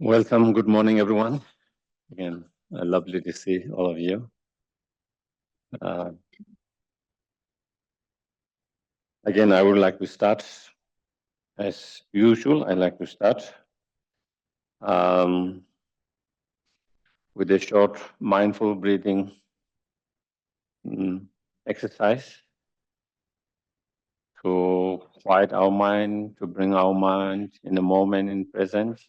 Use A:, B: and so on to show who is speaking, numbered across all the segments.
A: Welcome. Good morning, everyone. Again, lovely to see all of you. Again, I would like to start, as usual, I like to start with a short mindful breathing exercise to quiet our mind, to bring our mind in the moment, in present.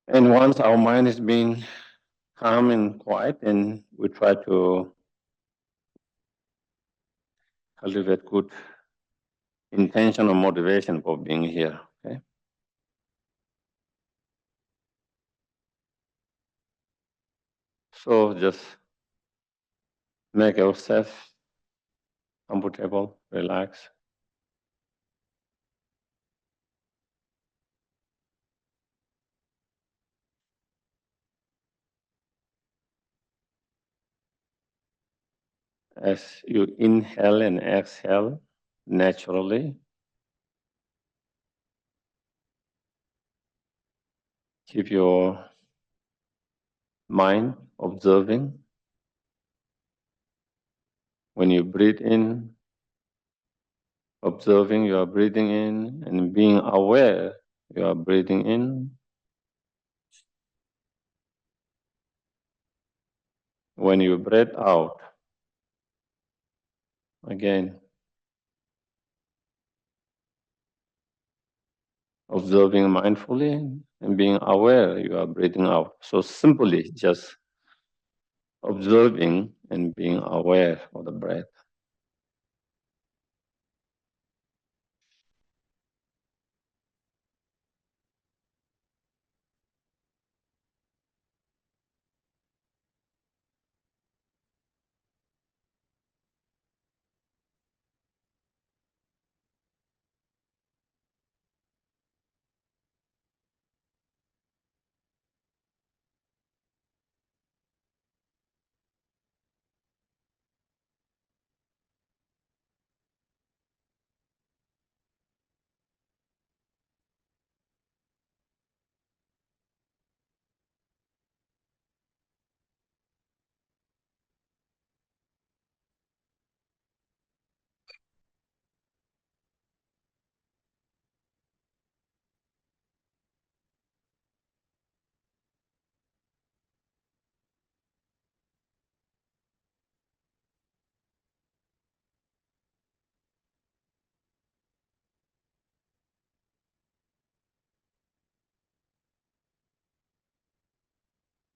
A: And once our mind is being calm and quiet, then we try to cultivate good intention or motivation for being here. Okay. So just make yourself comfortable, relax. As you inhale and exhale naturally, keep your mind observing. When you breathe in, observing you are breathing in and being aware you are breathing in. When you breathe out, again, observing mindfully and being aware you are breathing out. So simply just observing and being aware of the breath.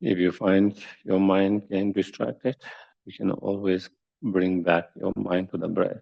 A: If you find your mind getting distracted, you can always bring back your mind to the breath.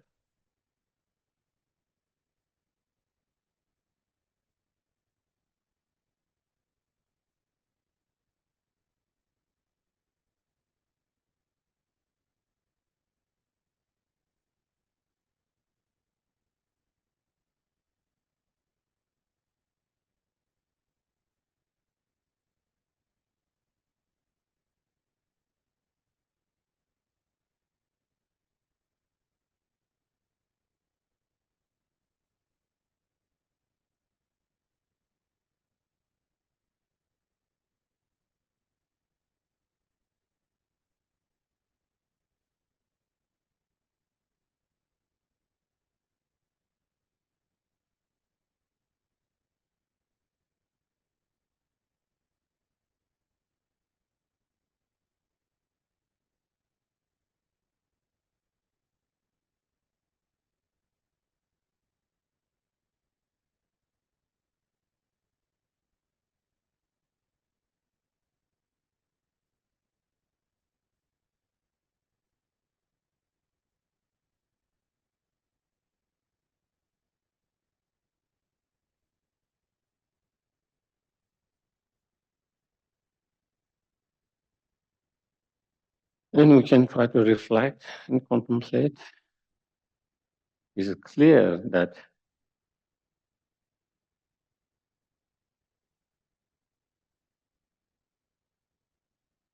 A: And we can try to reflect and contemplate. Is it clear that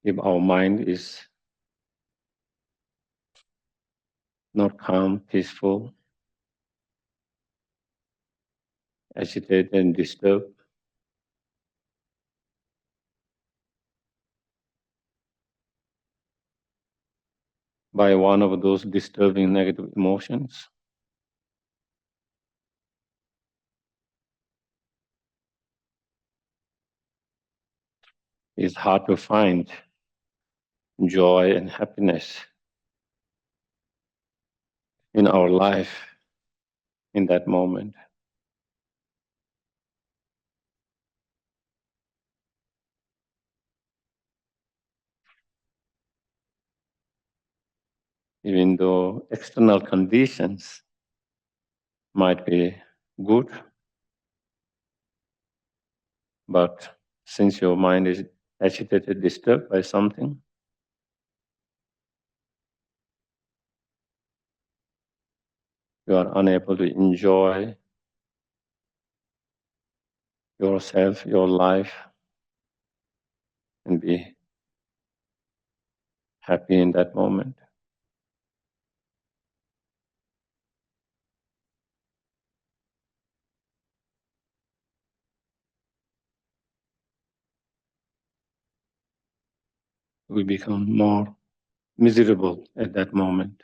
A: if our mind is not calm, peaceful, agitated, and disturbed, by one of those disturbing negative emotions, it's hard to find joy and happiness in our life in that moment. Even though external conditions might be good, but since your mind is agitated, disturbed by something, you are unable to enjoy yourself, your life, and be happy in that moment. We become more miserable at that moment.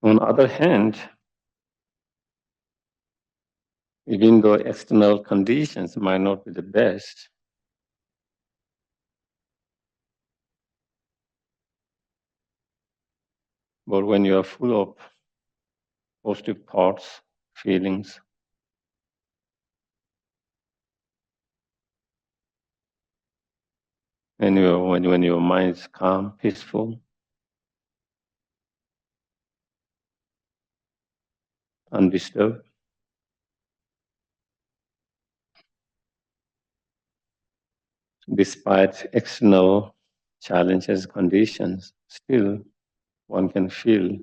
A: On the other hand, even though external conditions might not be the best, but when you are full of positive thoughts, feelings, and when your mind is calm, peaceful, undisturbed, despite external challenges, conditions, still one can feel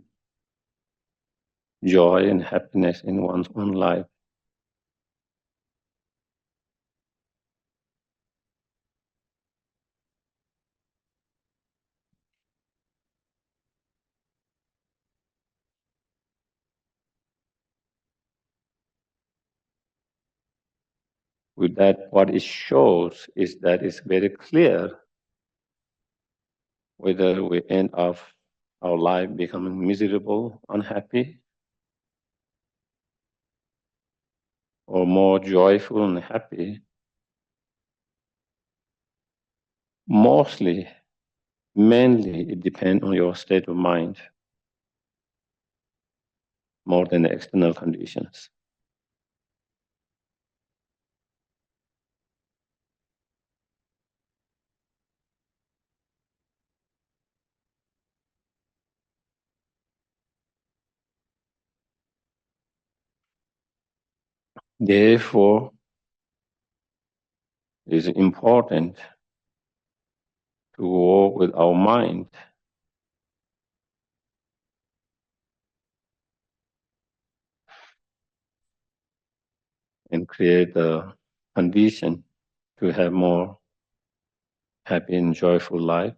A: joy and happiness in one's own life. With that, what it shows is that it's very clear whether we end up our life becoming miserable, unhappy, or more joyful and happy. Mostly, mainly, it depends on your state of mind more than the external conditions. Therefore, it is important to work with our mind and create a condition to have more happy and joyful life,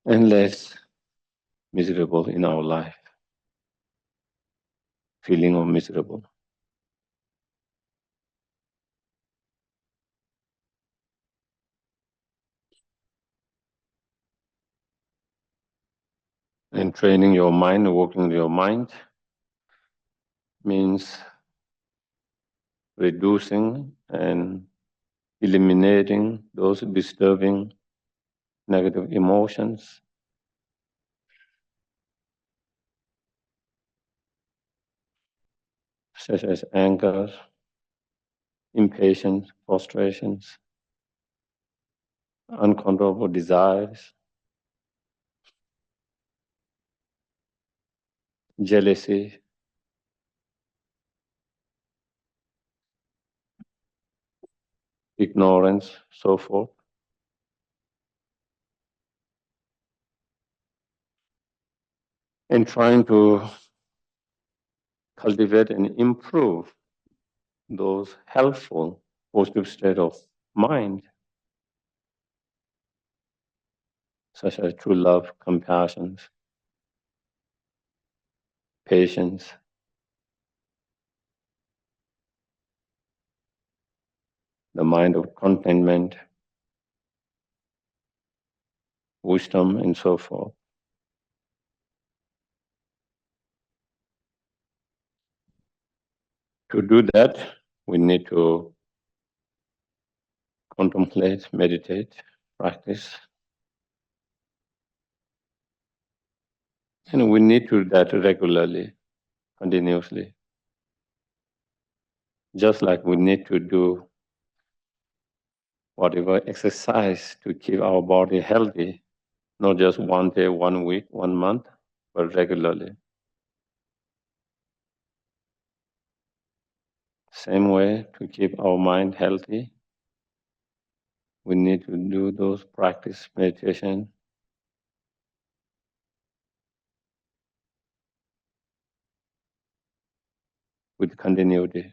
A: and less miserable in our life, feeling of miserable. And training your mind, working with your mind, means reducing and eliminating those disturbing negative emotions, such as anger, impatience, frustrations, uncontrollable desires, jealousy, ignorance, so forth. And trying to cultivate and improve those helpful, positive state of mind, such as true love, compassion, patience, the mind of contentment, wisdom, and so forth. To do that, we need to contemplate, meditate, practice. And we need to do that regularly, continuously. Just like we need to do whatever exercise to keep our body healthy, not just one day, 1 week, 1 month, but regularly. Same way, to keep our mind healthy, we need to do those practice meditation with continuity.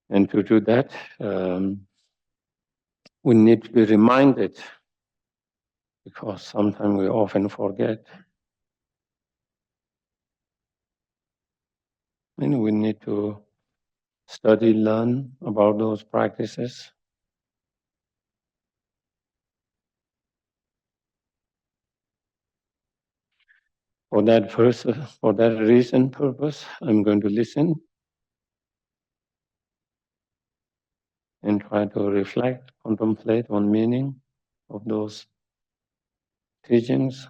A: And to do that, we need to be reminded, because sometimes we often forget. And we need to study, learn about those practices. For that reason, purpose, I'm going to listen and try to reflect, contemplate on meaning of those teachings.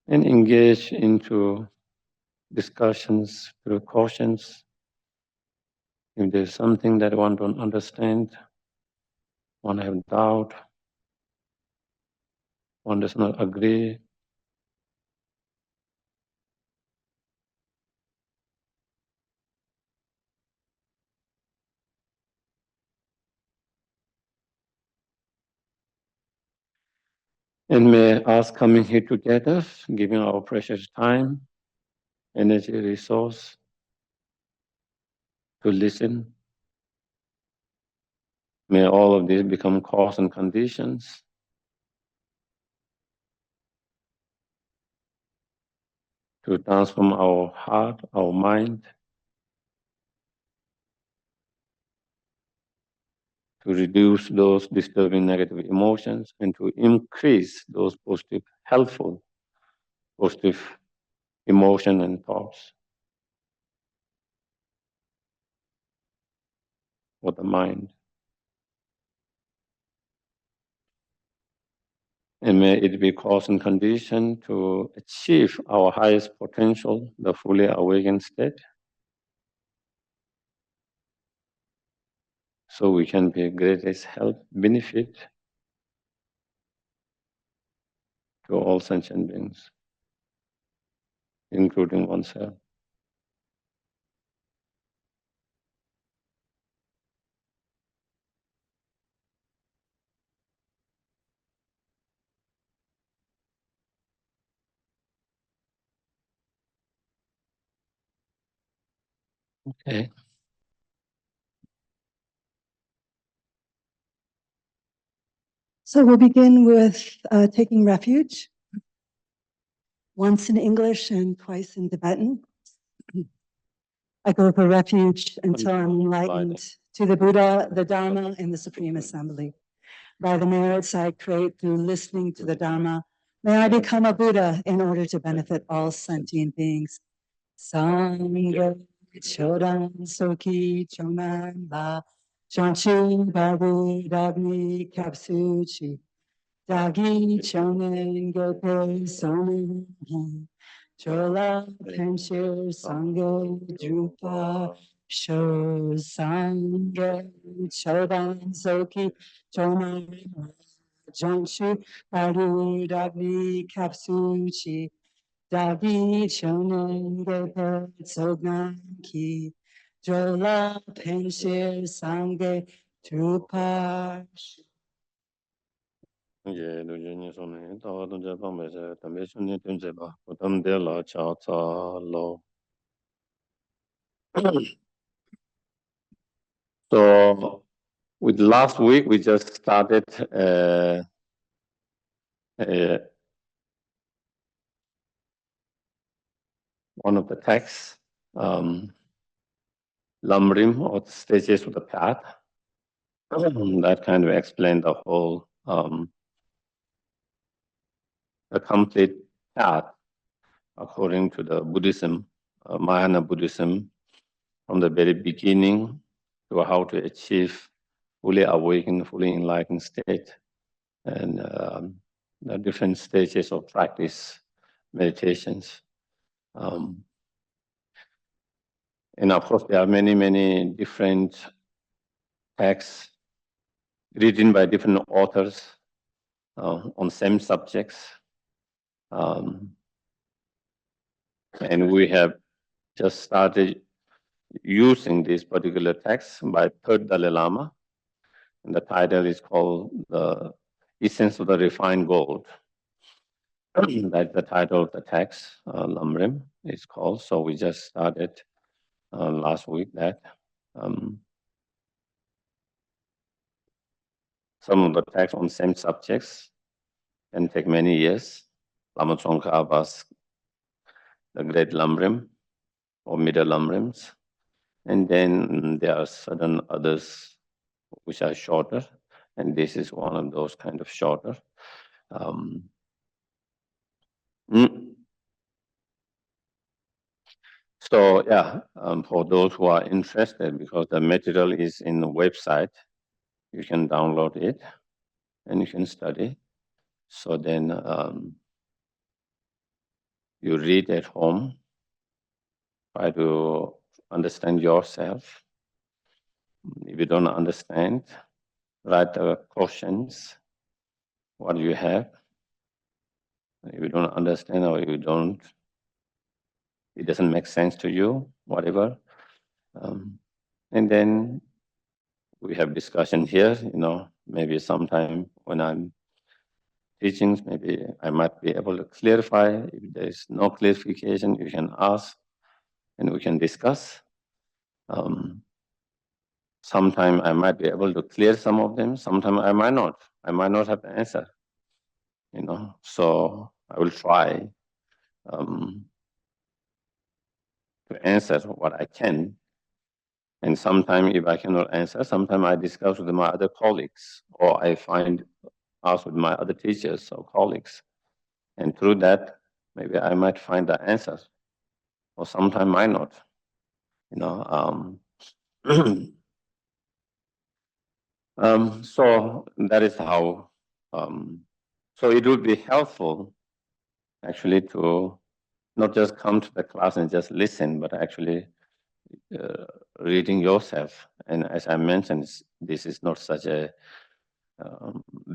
A: And engage into discussions through questions. If there's something that one don't understand, one have doubt, one does not agree, and may us coming here together, giving our precious time, energy, resource to listen. May all of these become cause and conditions to transform our heart, our mind, to reduce those disturbing negative emotions, and to increase those positive, helpful, positive emotion and thoughts for the mind. And may it be cause and condition to achieve our highest potential, the fully awakened state, so we can be greatest help, benefit to all sentient beings, including oneself. Okay.
B: So we'll begin with taking refuge, once in English and twice in Tibetan. I go for refuge until I'm enlightened to the Buddha, the Dharma, and the Supreme Assembly. By the merits I create through listening to the Dharma, may I become a Buddha in order to benefit all sentient beings. Sangha Chodan Soki Chonan La Chanchu Babu Dagni Kapsuchi Dagi Chonen Gope Sonam Chola Penshir Sangha Drupa Sho Sangha Chodan Soki Chonan Chanchu Babu Dagni Kapsuchi Dagi chonen gepe tsognan ki jola penshir sange trupa.
A: 예, 노전이 손에 다와도 제방매제 담배순이 된제바 부담되라 차차로. So with last week we just started one of the texts, Lamrim, or stages of the path. That kind of explained the whole, the complete path according to the Buddhism, Mahayana Buddhism, from the very beginning to how to achieve fully awakened, fully enlightened state, and the different stages of practice, meditations. And of course, there are many, many different texts written by different authors on same subjects. And we have just started using this particular text by Third Dalai Lama. And the title is called The Essence of the Refined Gold. That's the title of the text, Lamrim is called. So we just started last week that. Some of the texts on same subjects can take many years. Lama Tsongkhapa was the great Lamrim or middle Lamrims. And then there are certain others which are shorter, and this is one of those kind of shorter. So yeah, for those who are interested, because the material is in the website, you can download it and you can study. So then you read at home, try to understand yourself. If you don't understand, write the questions, what do you have? If you don't understand or you don't, it doesn't make sense to you, whatever. And then we have discussion here, maybe sometime when I'm teaching, maybe I might be able to clarify. If there is no clarification, you can ask and we can discuss. Sometime I might be able to clear some of them, sometime I might not. I might not have the answer, so I will try to answer what I can. And sometimes if I cannot answer, sometimes I discuss with my other colleagues, or I ask with my other teachers or colleagues. And through that, maybe I might find the answer, or sometimes I not. So that is how. So it would be helpful, actually, to not just come to the class and just listen, but actually reading yourself. And as I mentioned, this is not such a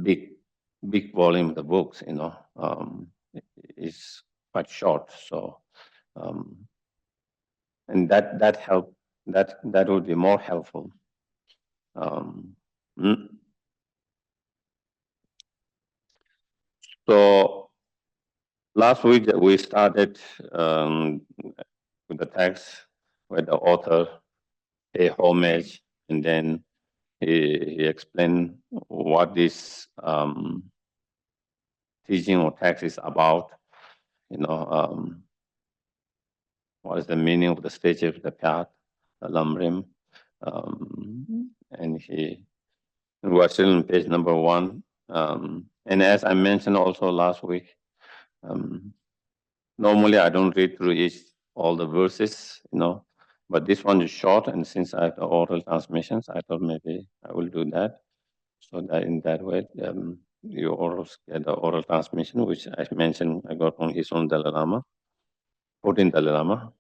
A: big volume of the books. It's quite short. So, and that help that would be more helpful. So last week we started with the text where the author pay homage, and then he explained what this teaching or text is about. What is the meaning of the stage of the path, the Lamrim, and we are still on page number 1. And as I mentioned also last week, normally I don't read through all the verses, but this one is short, and since I have the oral transmissions, I thought maybe I will do that. So that in that way, you all get the oral transmission, which I mentioned I got on his own Dalai Lama, 14 Dalai Lama.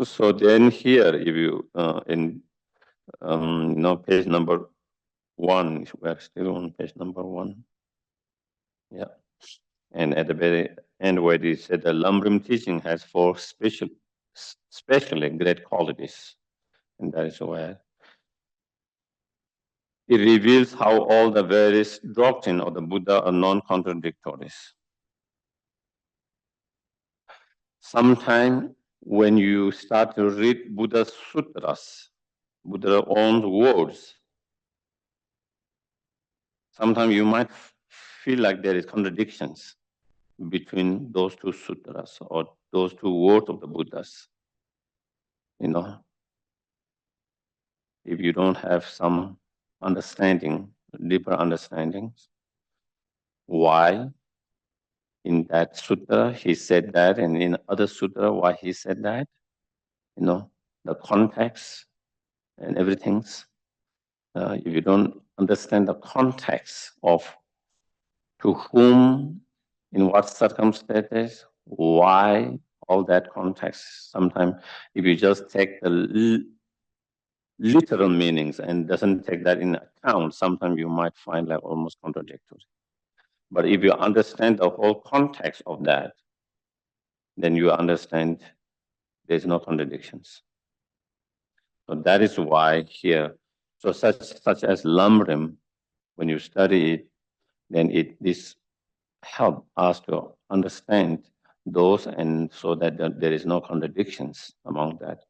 A: So then here, if you in page number 1, we're still on page number 1. Yeah, and at the very end where it said the Lamrim teaching has 4 especially great qualities, and that is where it reveals how all the various doctrines of the Buddha are non-contradictory. Sometimes when you start to read Buddha's sutras, Buddha's own words, sometimes you might feel like there is contradictions between those two sutras or those two words of the Buddhas. If you don't have some understanding, deeper understanding, why in that sutra he said that, and in other sutra why he said that, the context and everything. If you don't understand the context of to whom, in what circumstances, why, all that context, sometimes if you just take the literal meanings and doesn't take that in account, sometimes you might find like almost contradictory. But if you understand the whole context of that, then you understand there's no contradictions. So that is why here, so such as Lamrim, when you study it, then this help us to understand those, and so that there is no contradictions among that.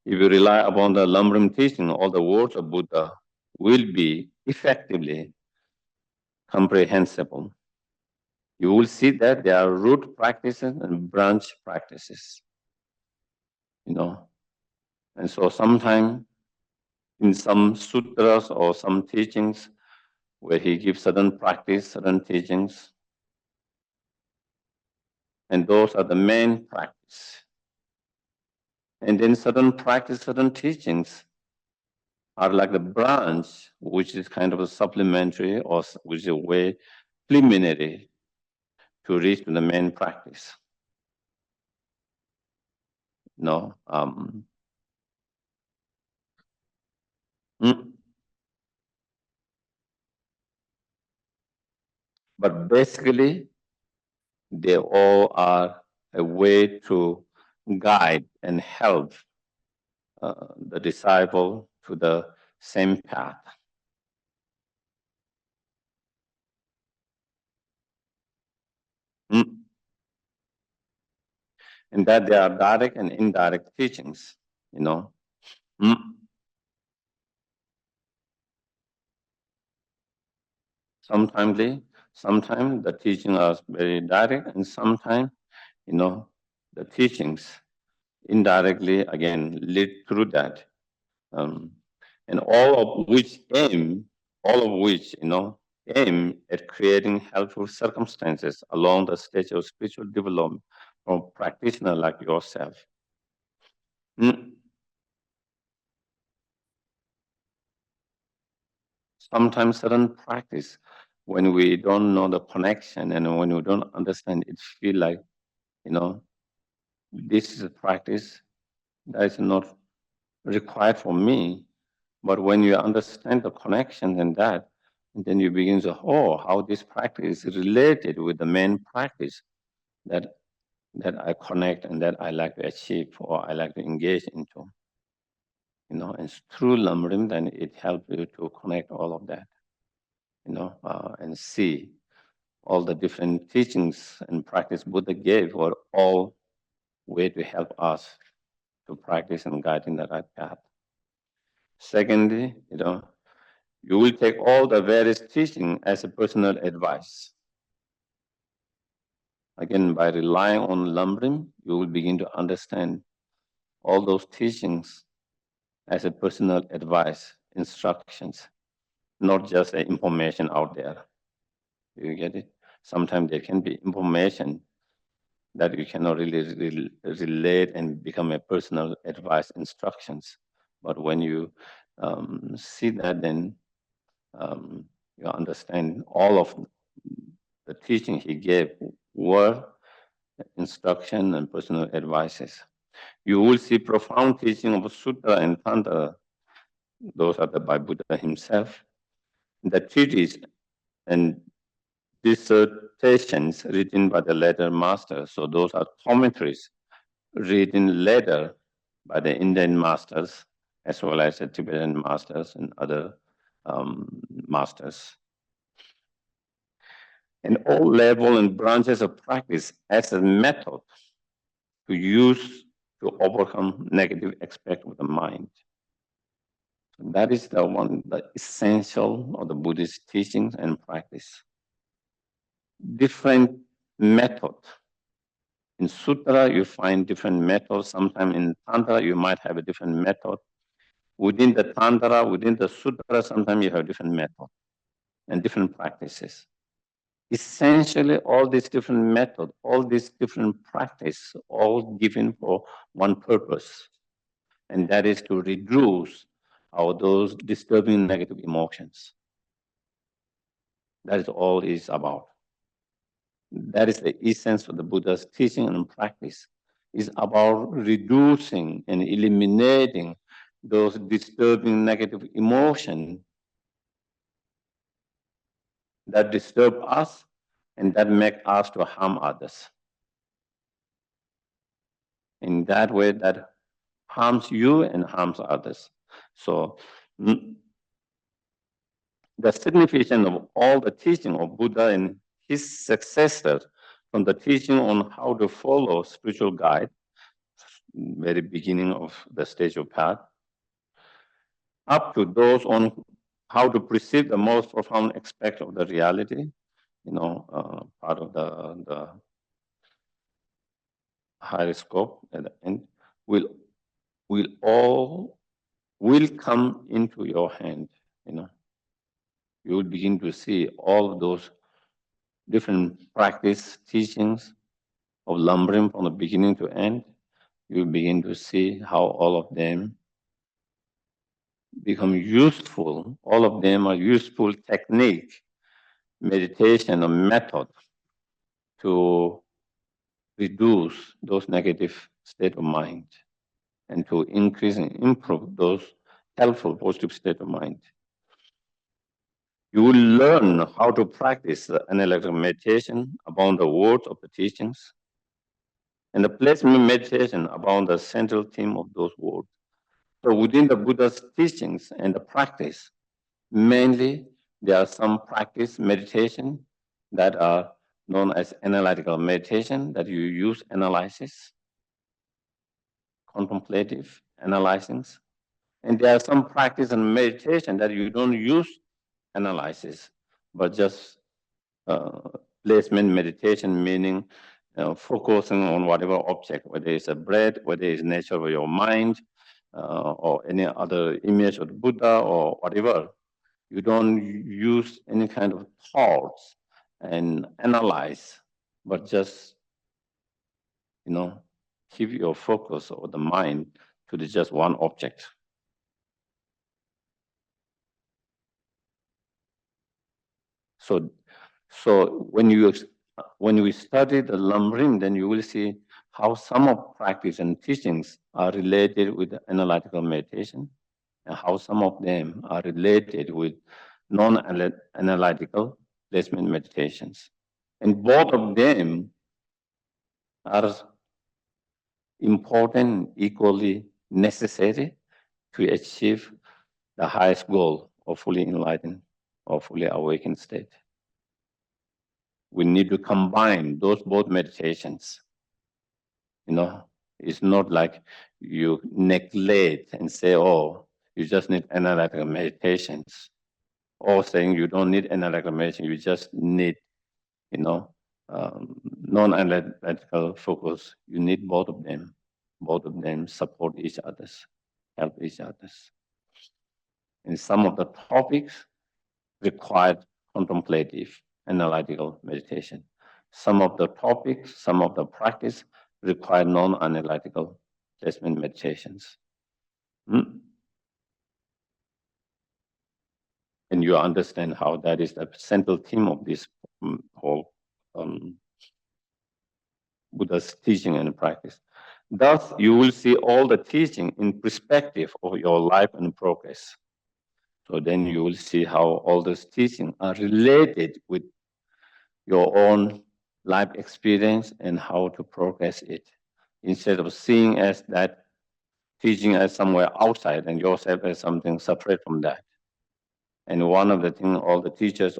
A: If you rely upon the Lamrim teaching, all the words of Buddha will be effectively comprehensible. You will see that there are root practices and branch practices. And so sometimes in some sutras or some teachings where he gives certain practice, certain teachings, and those are the main practice. And then certain practice, certain teachings are like the branch, which is kind of a supplementary or which is a way preliminary to reach to the main practice. But basically, they all are a way to guide and help the disciple to the same path. And that there are direct and indirect teachings, Sometimes the teachings are very direct, and sometimes, the teachings indirectly again lead through that, and all of which aim at creating helpful circumstances along the stage of spiritual development for a practitioner like yourself. Sometimes certain practice, when we don't know the connection and when we don't understand, it feel like, this is a practice that is not required for me. But when you understand the connection and that, and then you begin to, how this practice is related with the main practice that I connect and that I like to achieve or I like to engage into. And through Lamrim, then it helps you to connect all of that, and see all the different teachings and practice Buddha gave were all way to help us to practice and guide in the right path. Secondly, you will take all the various teaching as a personal advice. Again, by relying on Lamrim, you will begin to understand all those teachings as a personal advice, instructions, not just information out there. You get it? Sometimes there can be information that you cannot really relate and become a personal advice instructions. But when you see that, then you understand all of the teaching he gave were instruction and personal advices. You will see profound teaching of Sutra and Tantra. Those are by Buddha himself. The treatise and dissertations written by the later masters. So those are commentaries written later by the Indian masters, as well as the Tibetan masters and other masters. And all levels and branches of practice as a method to use to overcome negative aspect of the mind. That is the essential of the Buddhist teachings and practice. Different method. In Sutra, you find different methods. Sometimes in Tantra, you might have a different method. Within the Tantra, within the Sutra, sometimes you have different methods and different practices. Essentially, all these different methods, all these different practices, all given for one purpose, and that is to reduce those disturbing negative emotions. That is all it is about. That is the essence of the Buddha's teaching and practice. Is about reducing and eliminating those disturbing negative emotions that disturb us and that make us to harm others. In that way, that harms you and harms others. So the significance of all the teaching of Buddha and his successors, from the teaching on how to follow spiritual guide, very beginning of the stage of path, up to those on how to perceive the most profound aspect of the reality, part of the higher scope at the end, will come into your hand. You will begin to see all of those different practice teachings of Lamrim from the beginning to end. You will begin to see how all of them become useful. All of them are useful technique, meditation, or method to reduce those negative state of mind and to increase and improve those helpful, positive state of mind. You will learn how to practice the analytical meditation upon the words of the teachings and the placement meditation upon the central theme of those words. So within the Buddha's teachings and the practice, mainly there are some practice meditation that are known as analytical meditation, that you use analysis, contemplative analyzings. And there are some practice and meditation that you don't use analysis, but just placement meditation, meaning focusing on whatever object, whether it's a breath, whether it's nature of your mind, or any other image of the Buddha or whatever. You don't use any kind of thoughts and analyze, but just, keep your focus or the mind to just one object. So when we study the Lamrim, then you will see how some of practice and teachings are related with analytical meditation, and how some of them are related with non-analytical placement meditations. And both of them are important, equally necessary to achieve the highest goal of fully enlightened or fully awakened state. We need to combine those both meditations. It's not like you neglect and say, oh, you just need analytical meditations, or saying you don't need analytical meditation, you just need, non-analytical focus. You need both of them. Both of them support each other's, help each other's. And some of the topics require contemplative, analytical meditation. Some of the topics, some of the practice require non-analytical placement meditations. And you understand how that is the central theme of this whole Buddha's teaching and practice. Thus, you will see all the teaching in perspective of your life and progress. So then you will see how all those teachings are related with your own life experience and how to progress it, instead of seeing as that teaching as somewhere outside and yourself as something separate from that. And one of the things all the teachers,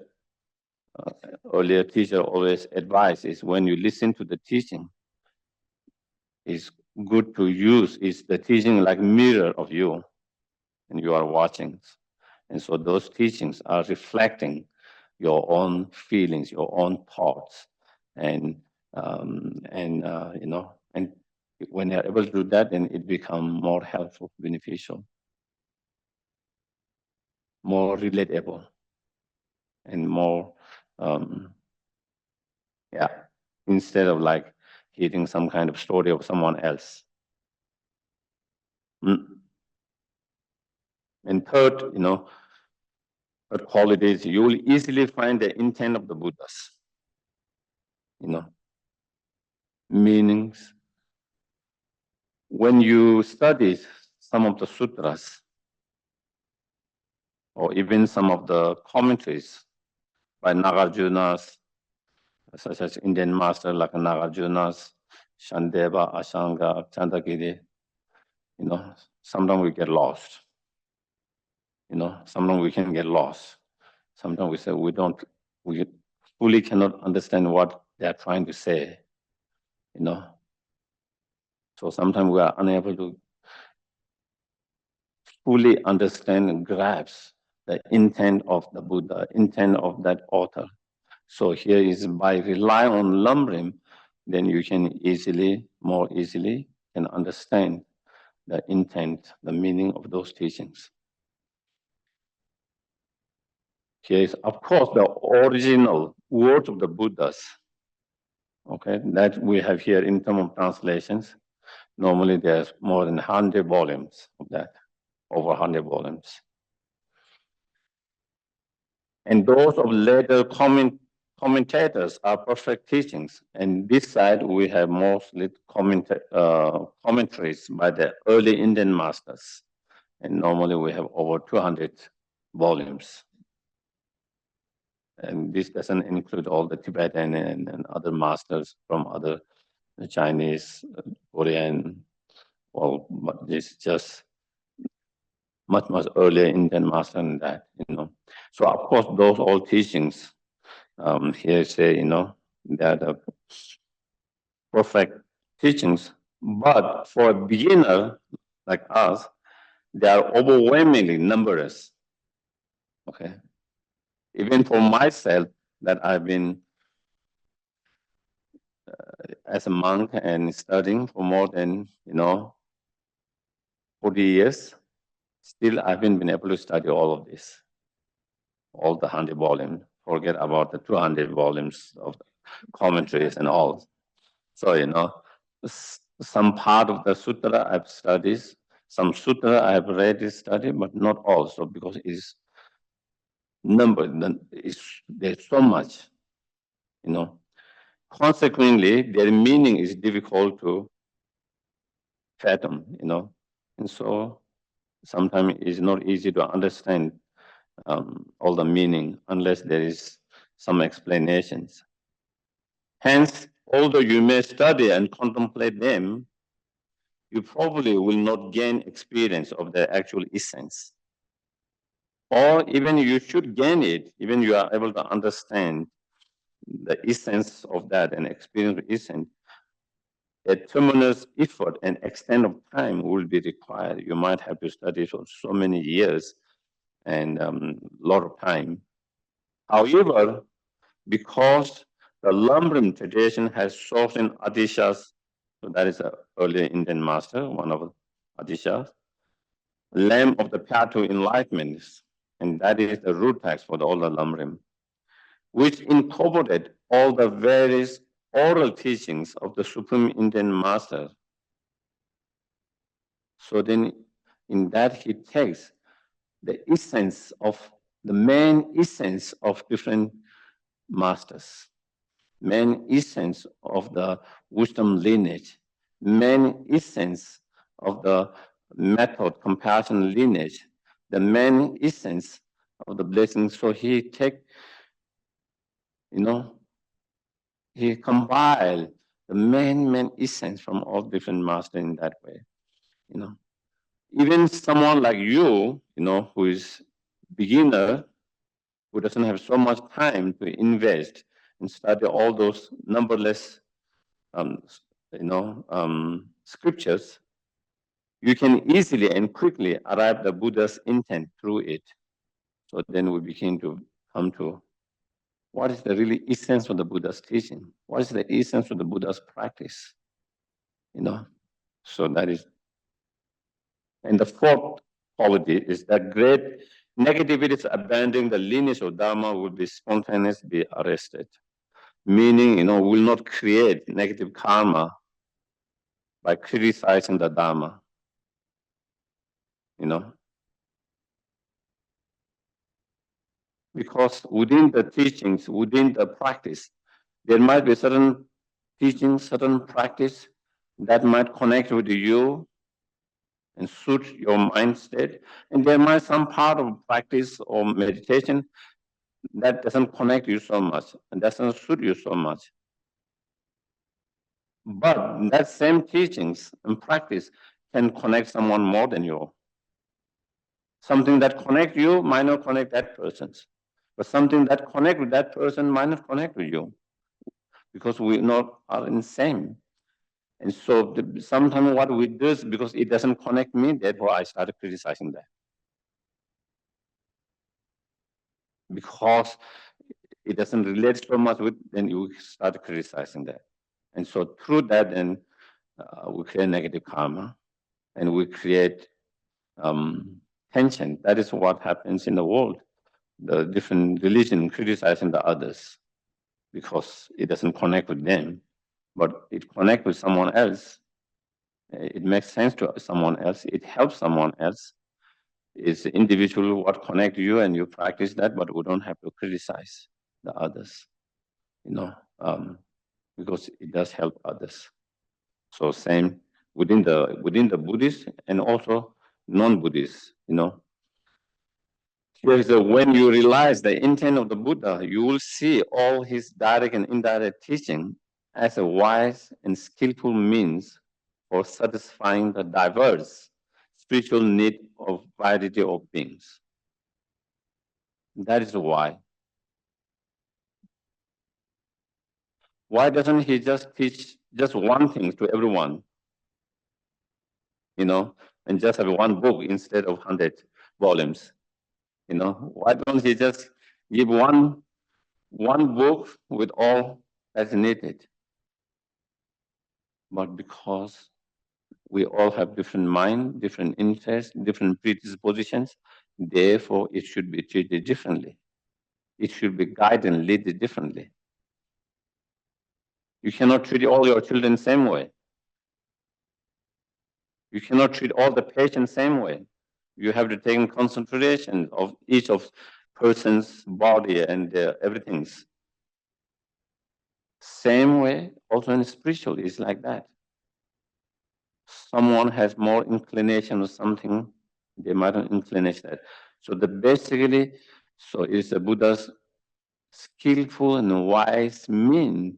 A: earlier teacher always advise is when you listen to the teaching, it's good to use is the teaching like mirror of you, and you are watching. And so those teachings are reflecting your own feelings, your own thoughts, and and when you're able to do that, then it becomes more helpful, beneficial, more relatable, and more, instead of like hearing some kind of story of someone else. And third, third quality is you will easily find the intent of the Buddhas, meanings. When you study some of the sutras, or even some of the commentaries by Nagarjunas, such as Indian master like Nagarjunas, Shandeva, Ashanga, Chandagiri, sometimes we get lost. Sometimes we can get lost. Sometimes we say we fully cannot understand what they are trying to say. So sometimes we are unable to fully understand and grasp the intent of the Buddha, intent of that author. So here is by relying on Lamrim, then you can more easily can understand the intent, the meaning of those teachings. Here is, of course, the original word of the Buddhas, okay, that we have here in terms of translations. Normally there's more than 100 volumes of that, over 100 volumes. And those of later commentators are perfect teachings. And this side, we have mostly commentaries by the early Indian masters. And normally we have over 200 volumes. And this doesn't include all the Tibetan and other masters from other Chinese, Korean, but this just much earlier Indian master than that, So of course, those all teachings here say, they are the perfect teachings. But for a beginner like us, they are overwhelmingly numerous. Okay. Even for myself, that I've been as a monk and studying for more than 40 years, still I haven't been able to study all of this, all the 100 volumes. Forget about the 200 volumes of commentaries and all. So some part of the sutra I've studied, some sutra I've read and studied, but not all. So because it's numbered, there's so much, Consequently, their meaning is difficult to fathom, and so sometimes it's not easy to understand all the meaning unless there is some explanations. Hence, although you may study and contemplate them, you probably will not gain experience of the actual essence. Or even you should gain it, even you are able to understand the essence of that and experience the essence. A tremendous effort and extent of time will be required. You might have to study for so many years and a lot of time. However, because the Lamrim tradition has chosen Adishas, so that is an earlier Indian master, one of Adishas, lamb of the path to enlightenment, and that is the root text for all the Lamrim, which incorporated all the various oral teachings of the Supreme Indian Master. So then in that he takes the essence of the main essence of different masters, main essence of the wisdom lineage, main essence of the method compassion lineage, the main essence of the blessing. So he take, he compiled the main essence from all different masters in that way, Even someone like you, who is beginner, who doesn't have so much time to invest and study all those numberless, scriptures, you can easily and quickly arrive at the Buddha's intent through it. So then we begin to come to what is the really essence of the Buddha's teaching? What is the essence of the Buddha's practice? So that is. And the fourth quality is that great negativity is abandoning the lineage of Dharma will be spontaneous, be arrested. Meaning, will not create negative karma by criticizing the Dharma. Because within the teachings, within the practice, there might be certain teachings, certain practice that might connect with you and suit your mind state. And there might some part of practice or meditation that doesn't connect you so much and doesn't suit you so much. But that same teachings and practice can connect someone more than you. Something that connects you might not connect that person. But something that connects with that person might not connect with you. Because we not are in same. And so sometimes what we do is because it doesn't connect me, therefore I started criticizing that. Because it doesn't relate so much with, then you start criticizing that. And so through that, then we create negative karma and we create tension. That is what happens in the world. The different religion criticizing the others because it doesn't connect with them, but it connects with someone else. It makes sense to someone else. It helps someone else. It's individual what connect you and you practice that, but we don't have to criticize the others, because it does help others. So same within the Buddhist and also non-Buddhist, Here is when you realize the intent of the Buddha, you will see all his direct and indirect teaching as a wise and skillful means for satisfying the diverse spiritual need of variety of beings. That is why. Why doesn't he just teach just one thing to everyone? And just have one book instead of 100 volumes. Why don't he just give one book with all that's needed? But because we all have different mind, different interests, different predispositions, therefore it should be treated differently. It should be guided and led differently. You cannot treat all your children the same way. You cannot treat all the patients the same way. You have to take in consideration of each of person's body and everything's. Same way, also in spiritual, is like that. Someone has more inclination or something, they might have inclination that. So it's the Buddha's skillful and wise means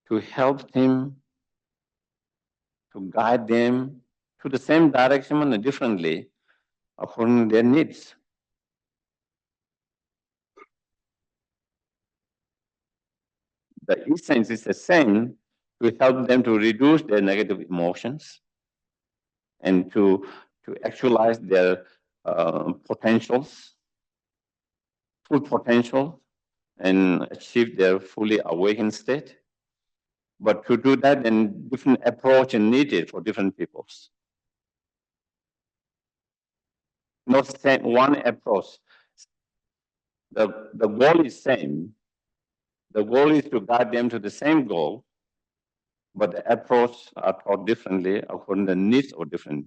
A: to help them, to guide them to the same direction but differently according to their needs. The essence is the same, to help them to reduce their negative emotions and to actualize their potentials, full potential, and achieve their fully awakened state. But to do that, then different approach is needed for different peoples. Not same one approach. The goal is same. The goal is to guide them to the same goal, but the approach are taught differently according to the needs of different,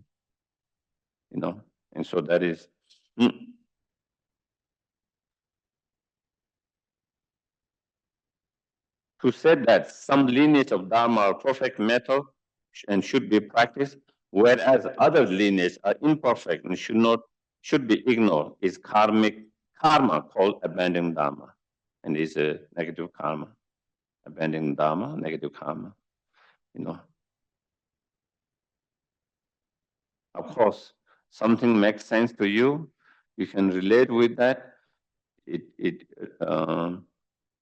A: and so that is. To say that some lineage of Dharma are perfect method and should be practiced, whereas other lineages are imperfect and should be ignored, is karma called abandoning Dharma, and is a negative karma. Abandoning Dharma, negative karma. Of course, something makes sense to you, you can relate with that.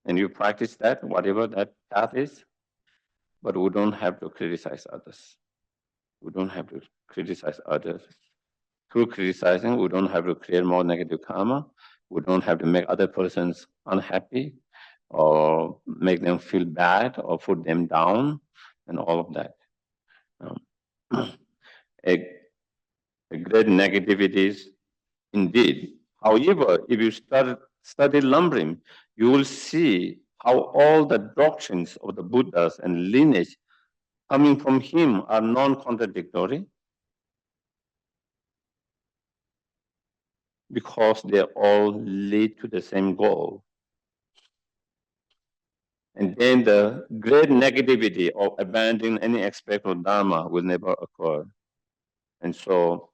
A: and you practice that, whatever that path is, but we don't have to criticize others. We don't have to criticize others. Through criticizing, we don't have to create more negative karma. We don't have to make other persons unhappy or make them feel bad or put them down and all of that. A great negativity is indeed. However, if you study Lamrim, you will see how all the doctrines of the Buddhas and lineage coming from him are non-contradictory because they all lead to the same goal. And then the great negativity of abandoning any aspect of Dharma will never occur. And so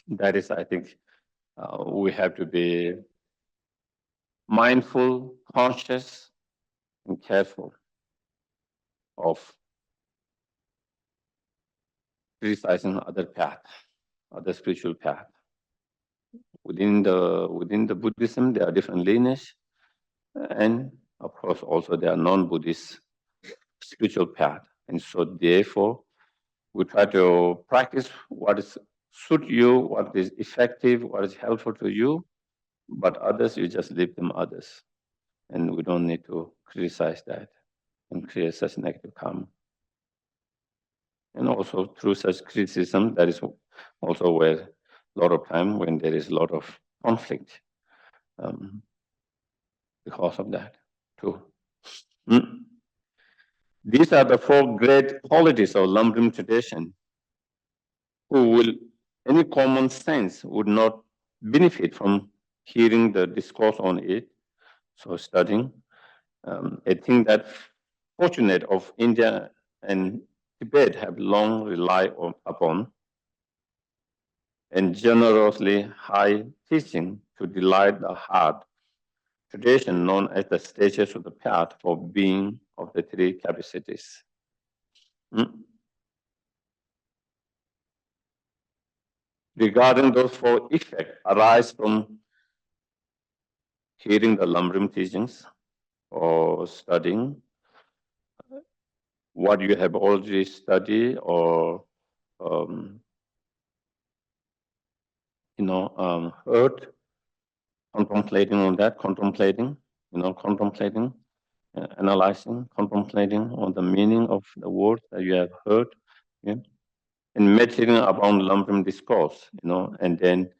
A: that is, I think, we have to be mindful, conscious, and careful of criticizing other path, other spiritual path. Within the Buddhism, there are different lineage, and of course also there are non-Buddhist spiritual path. And so therefore, we try to practice what is suit you, what is effective, what is helpful to you, but others, you just leave them others. And we don't need to criticize that and create such negative karma. And also through such criticism, that is also where a lot of time when there is a lot of conflict because of that too. These are the four great qualities of Lamrim tradition. Who will, any common sense would not benefit from hearing the discourse on it. So studying, I think that fortunate of India and Tibet have long relied upon and generously high teaching to delight the heart, tradition known as the stages of the path for being of the three capacities. Regarding those four effects arise from hearing the Lamrim teachings or studying what you have already studied or heard, contemplating on that, contemplating, analyzing, contemplating on the meaning of the words that you have heard, and meditating upon Lamrim discourse, and then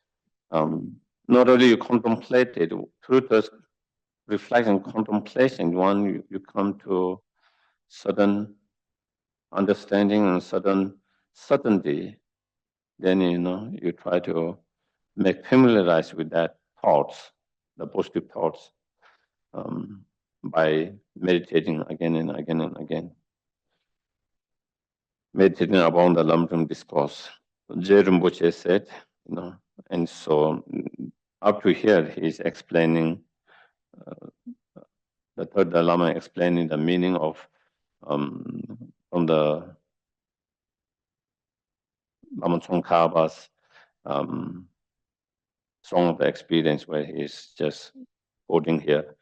A: not only you contemplate it, through the reflection, contemplation, you come to sudden understanding and sudden certainty, then you try to make familiarized with that thoughts, the positive thoughts, by meditating again and again and again. Meditating upon the Lamrim discourse. Je Rinpoche said, and so up to here he's explaining, the Third Dalai Lama explaining the meaning of from the Lama Tsongkhapa's Song of the Experience, where he's just quoting here.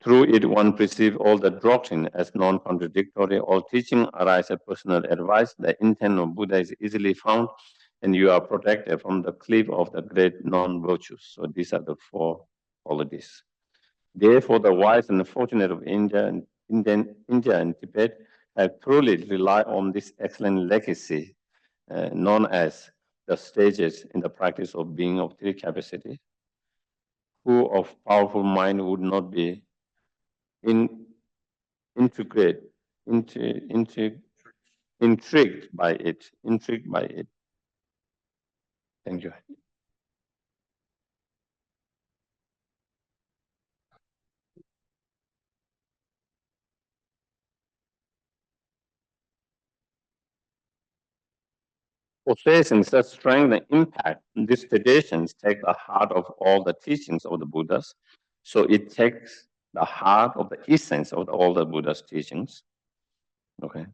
A: Through it, one perceives all the doctrine as non-contradictory. All teaching arise as personal advice. The intent of Buddha is easily found, and you are protected from the cliff of the great non-virtues. So these are the four qualities. Therefore, the wise and the fortunate of India and Tibet have truly relied on this excellent legacy, known as the stages in the practice of being of three capacity. Who of powerful mind would not be intrigued by it. Thank you. Possessing such strength and impact, these traditions take the heart of all the teachings of the Buddhas. So it takes the heart of the essence of all the Buddha's teachings. Okay,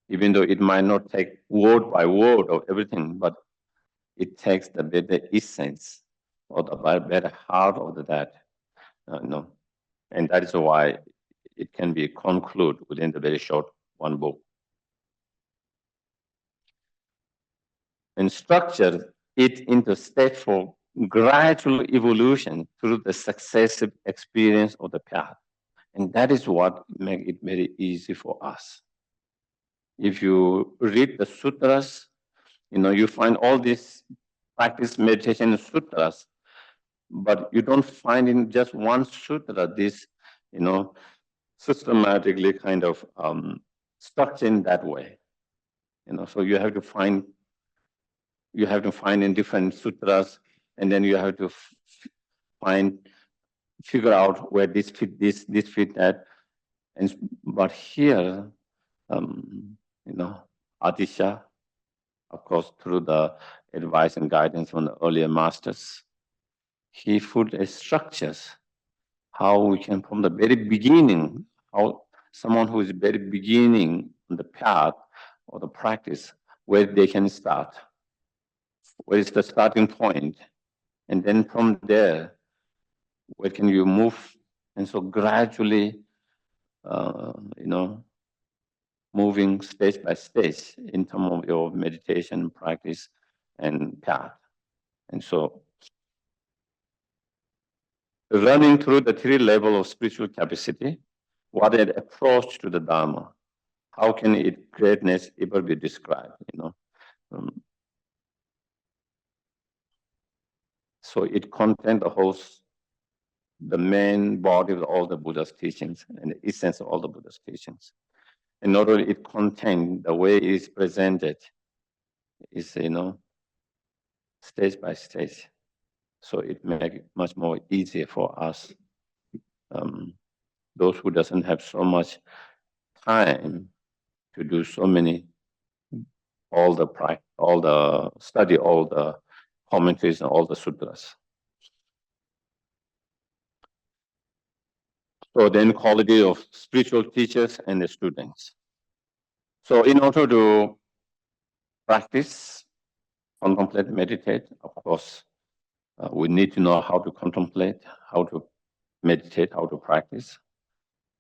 A: even though it might not take word by word of everything, but it takes the essence or the better heart of that, and that is why it can be concluded within the very short one book. And structure it into steps for gradual evolution through the successive experience of the path. And that is what makes it very easy for us. If you read the sutras, you find all these practice meditation sutras, but you don't find in just one sutra this, systematically kind of structured in that way. So you have to find in different sutras, and then you have to figure out where this fit this fit that. But here, Atisha, of course, through the advice and guidance from the earlier masters, he put a structures how we can, from the very beginning, how someone who is very beginning on the path or the practice, where they can start, where is the starting point, and then from there, where can you move? And so gradually, moving stage by stage in terms of your meditation practice and path. And so running through the three levels of spiritual capacity, what an approach to the Dharma. How can its greatness ever be described? So it contains the main body of all the Buddha's teachings and the essence of all the Buddha's teachings. And not only it contains the way it is presented, is stage by stage. So it makes it much more easier for us, those who doesn't have so much time to do so many, all the study, all the commentaries and all the sutras. So then quality of spiritual teachers and the students. So in order to practice, contemplate, meditate, of course, we need to know how to contemplate, how to meditate, how to practice.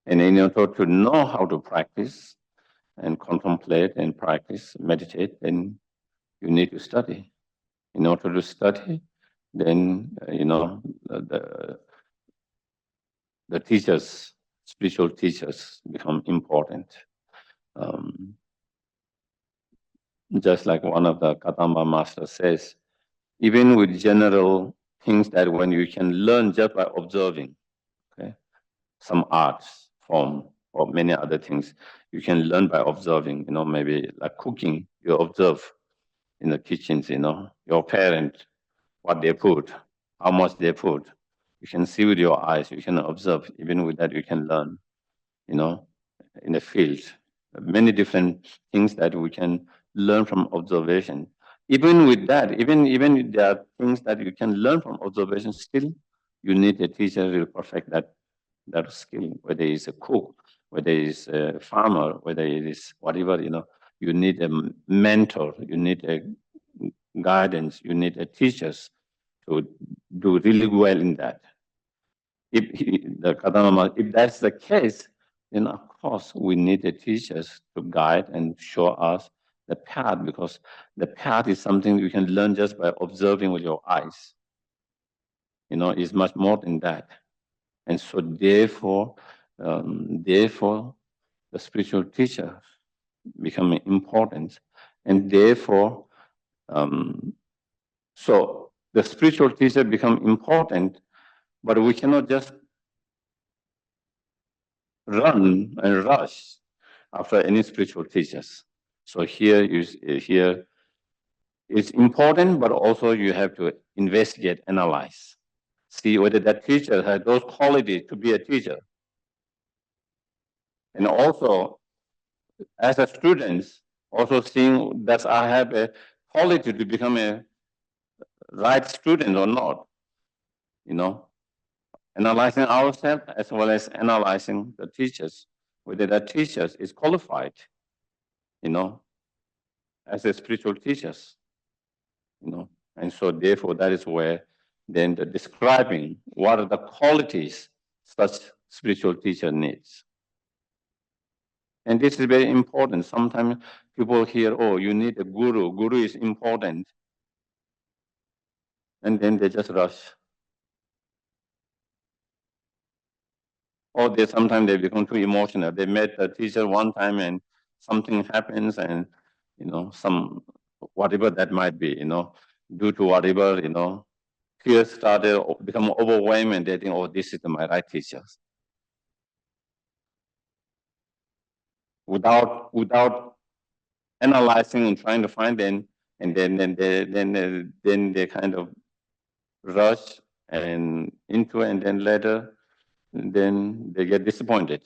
A: And in order to know how to practice and contemplate and practice, meditate, then you need to study. In order to study, then, the teachers, spiritual teachers become important. Just like one of the Kadamba masters says, even with general things that when you can learn just by observing, okay, some arts form or many other things, you can learn by observing, maybe like cooking, you observe in the kitchens, your parent, what they put, how much they put. You can see with your eyes, you can observe, even with that you can learn, in the field. Many different things that we can learn from observation. Even with that, even there are things that you can learn from observation, still you need a teacher to perfect that skill, whether it's a cook, whether it's a farmer, whether it is whatever, you need a mentor, you need a guidance, you need a teachers to do really well in that. If that's the case, then of course we need the teachers to guide and show us the path, because the path is something you can learn just by observing with your eyes. It's much more than that. And so therefore, the spiritual teacher become important. And therefore, so the spiritual teacher become important, but we cannot just run and rush after any spiritual teachers. So here it's important, but also you have to investigate, analyze, see whether that teacher has those qualities to be a teacher. And also, as a student, also seeing that I have a quality to become a right student or not, analyzing ourselves as well as analyzing the teachers, whether the teachers is qualified, as a spiritual teachers, and so therefore that is where then describing what are the qualities such spiritual teacher needs. And this is very important. Sometimes people hear, oh, you need a guru. Guru is important. And then they just rush. Or sometimes they become too emotional. They met a teacher one time and something happens and, some, whatever that might be, due to whatever, fears started, become overwhelmed and they think, oh, this is my right teacher. Without analyzing and trying to find them, and then they kind of rush and into, and then later, then they get disappointed,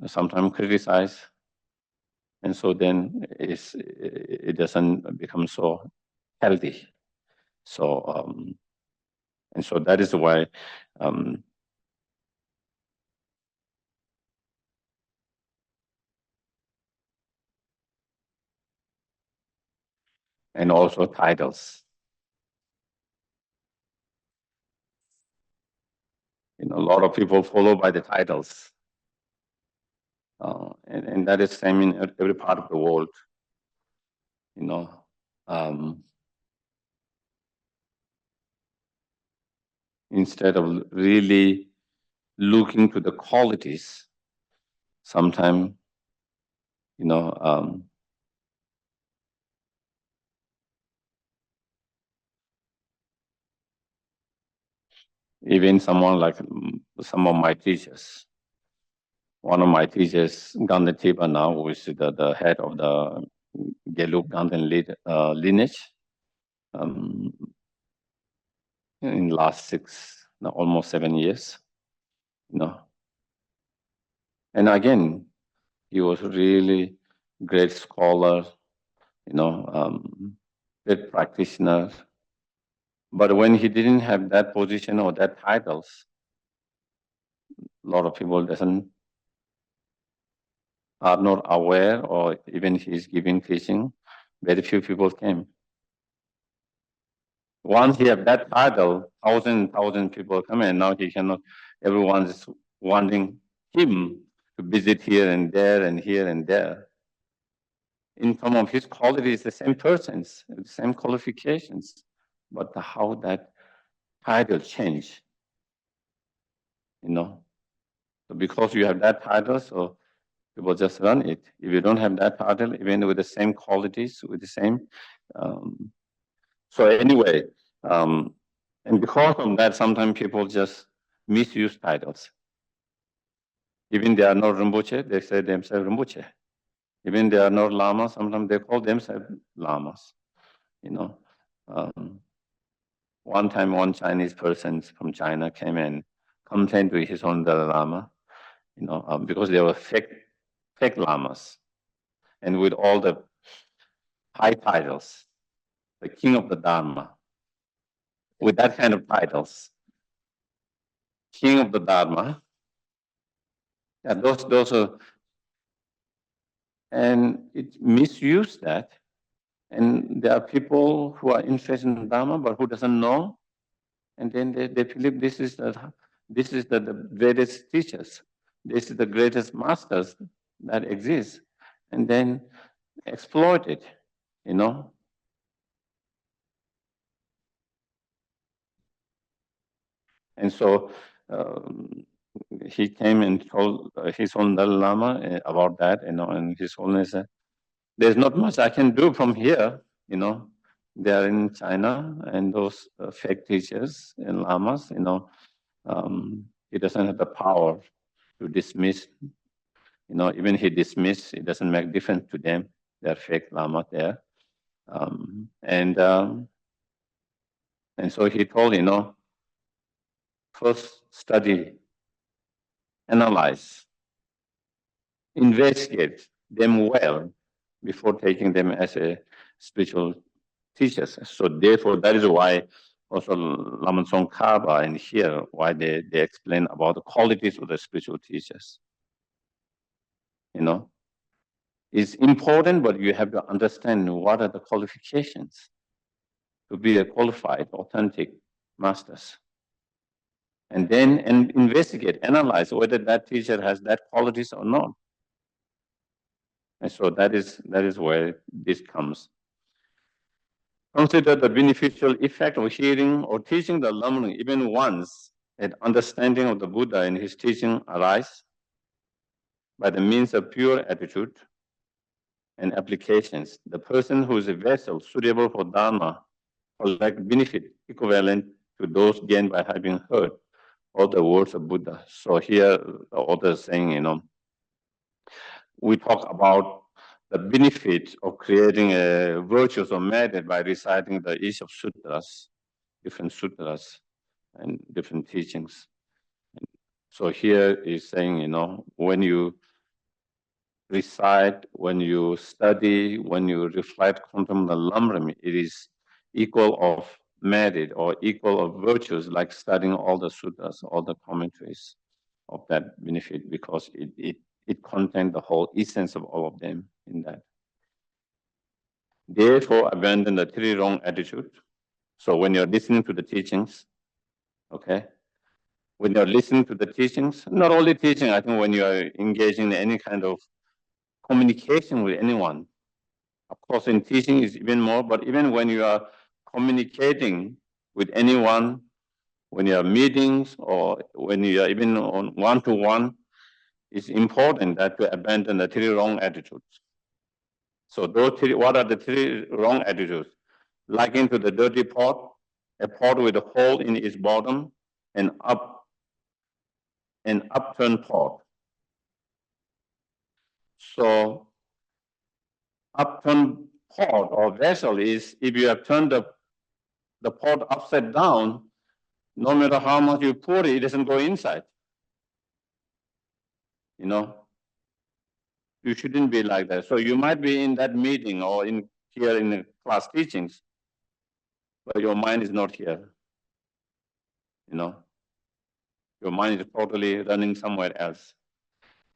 A: sometimes criticize, and so then it doesn't become so healthy. So and so that is why. And also titles. A lot of people follow by the titles. And that is same in every part of the world. Instead of really looking to the qualities, sometimes, even someone like some of my teachers. One of my teachers, Ganden Tiba now, who is the head of the Gelug Ganden lineage, in last almost 7 years, And again, he was really great scholar, great practitioner. But when he didn't have that position or that titles, a lot of people are not aware, or even he's giving teaching, very few people came. Once he have that title, thousand people come, and now he cannot. Everyone is wanting him to visit here and there and here and there. In some of his qualities, the same persons, the same qualifications, but how that title change, So because you have that title, so people just run it. If you don't have that title, even with the same qualities, with the same. So anyway, and because of that, sometimes people just misuse titles. Even they are not Rinpoche, they say themselves Rinpoche. Even they are not Lamas, sometimes they call themselves Lamas. One time, one Chinese person from China came and complained to his own Dalai Lama, because they were fake Lamas, and with all the high titles, the king of the Dharma, with that kind of titles, king of the Dharma. Yeah, those are, and it misused that. And there are people who are interested in Dharma, but who doesn't know, and then they believe this is the greatest teachers, this is the greatest masters that exist, and then exploit it, And so he came and told his own Dalai Lama about that, and His Holiness said, "There's not much I can do from here, They are in China, and those fake teachers and lamas, he doesn't have the power to dismiss. Even he dismiss, it doesn't make difference to them. They're fake lama there, and so he told, first study, analyze, investigate them well before taking them as a spiritual teachers. So therefore, that is why also Lama Tsongkhapa and here, why they explain about the qualities of the spiritual teachers. It's important, but you have to understand what are the qualifications. to be a qualified, authentic masters. And then investigate, analyze whether that teacher has that qualities or not. And so that is where this comes. Consider the beneficial effect of hearing or teaching the Lamrim even once, that understanding of the Buddha and his teaching arise by the means of pure attitude and applications. The person who is a vessel suitable for Dharma collect benefit equivalent to those gained by having heard all the words of Buddha. So here the author is saying, we talk about the benefit of creating a virtuous or merit by reciting each of sutras, different sutras and different teachings. So here is saying, when you recite, when you study, when you reflect from the Lamrim, it is equal of merit or equal of virtues, like studying all the sutras, all the commentaries of that benefit, because it contains the whole essence of all of them in that. Therefore, abandon the three wrong attitude. So when you're listening to the teachings, okay, when you're listening to the teachings, not only teaching, I think when you are engaging in any kind of communication with anyone, of course in teaching is even more, but even when you are communicating with anyone, when you are meetings or when you are even on one-to-one, it's important that to abandon the three wrong attitudes. So those three, what are the three wrong attitudes? Likened to the dirty pot, a pot with a hole in its bottom, an upturned pot. So upturned pot or vessel is, if you have turned the pot upside down, no matter how much you pour it, it doesn't go inside. You shouldn't be like that. So you might be in that meeting or here in the class teachings, but your mind is not here. Your mind is totally running somewhere else.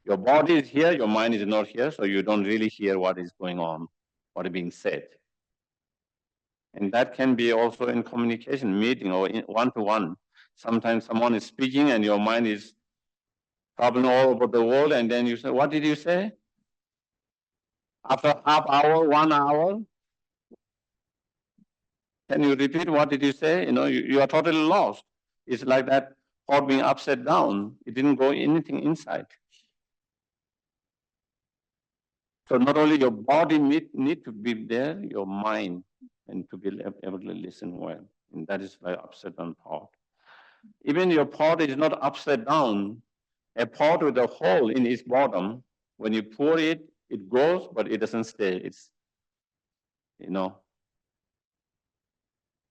A: Your body is here, your mind is not here, so you don't really hear what is going on, what is being said. And that can be also in communication, meeting or in one-to-one. Sometimes someone is speaking and your mind is traveling all over the world, and then you say, what did you say? After half hour, 1 hour, can you repeat what did you say? You are totally lost. It's like that pot being upside down. It didn't go anything inside. So not only your body need to be there, your mind, and to be able to listen well. And that is why upside down pot. Even your pot is not upside down. A pot with a hole in its bottom, when you pour it, it goes, but it doesn't stay. It's,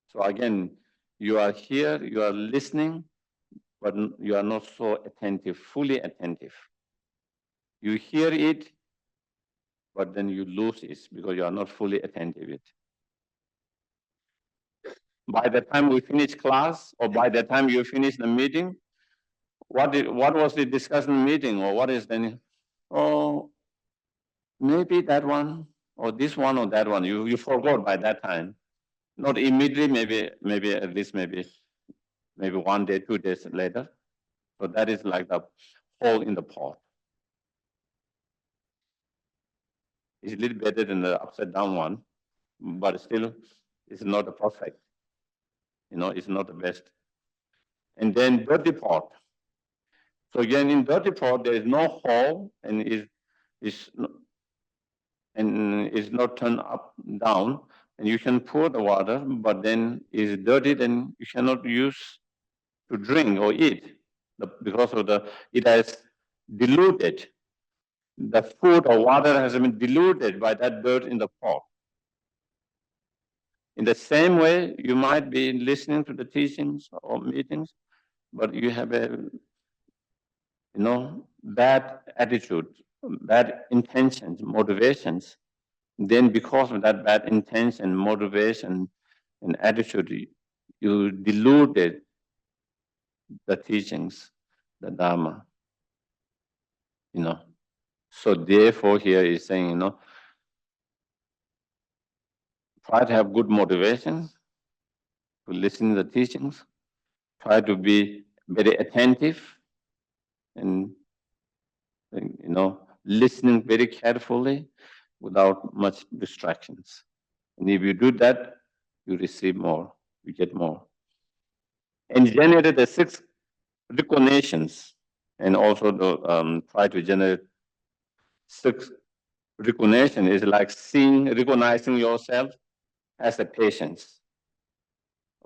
A: So again, you are here, you are listening, but you are not so attentive, fully attentive. You hear it, but then you lose it because you are not fully attentive it. By the time we finish class, or by the time you finish the meeting, what was the discussion meeting, or what is then? Oh, maybe that one, or this one, or that one. You forgot by that time. Not immediately, maybe at least maybe 1 day, 2 days later. So that is like the hole in the pot. It's a little better than the upside down one, but still it's not the perfect. It's not the best. And then dirty pot. So again, in dirty pot, there is no hole and is not turned up down, and you can pour the water, but then is dirty, then you cannot use to drink or eat because of it has diluted. The food or water has been diluted by that dirt in the pot. In the same way, you might be listening to the teachings or meetings, but you have a bad attitude, bad intentions, motivations. Then because of that bad intention, motivation, and attitude, you diluted the teachings, the Dharma. So therefore here is saying, try to have good motivation, to listen to the teachings, try to be very attentive and listening very carefully without much distractions. And if you do that, you receive more, you get more. And generate the 6 recognitions, and also try to generate 6 recognition is like recognizing yourself as a patient.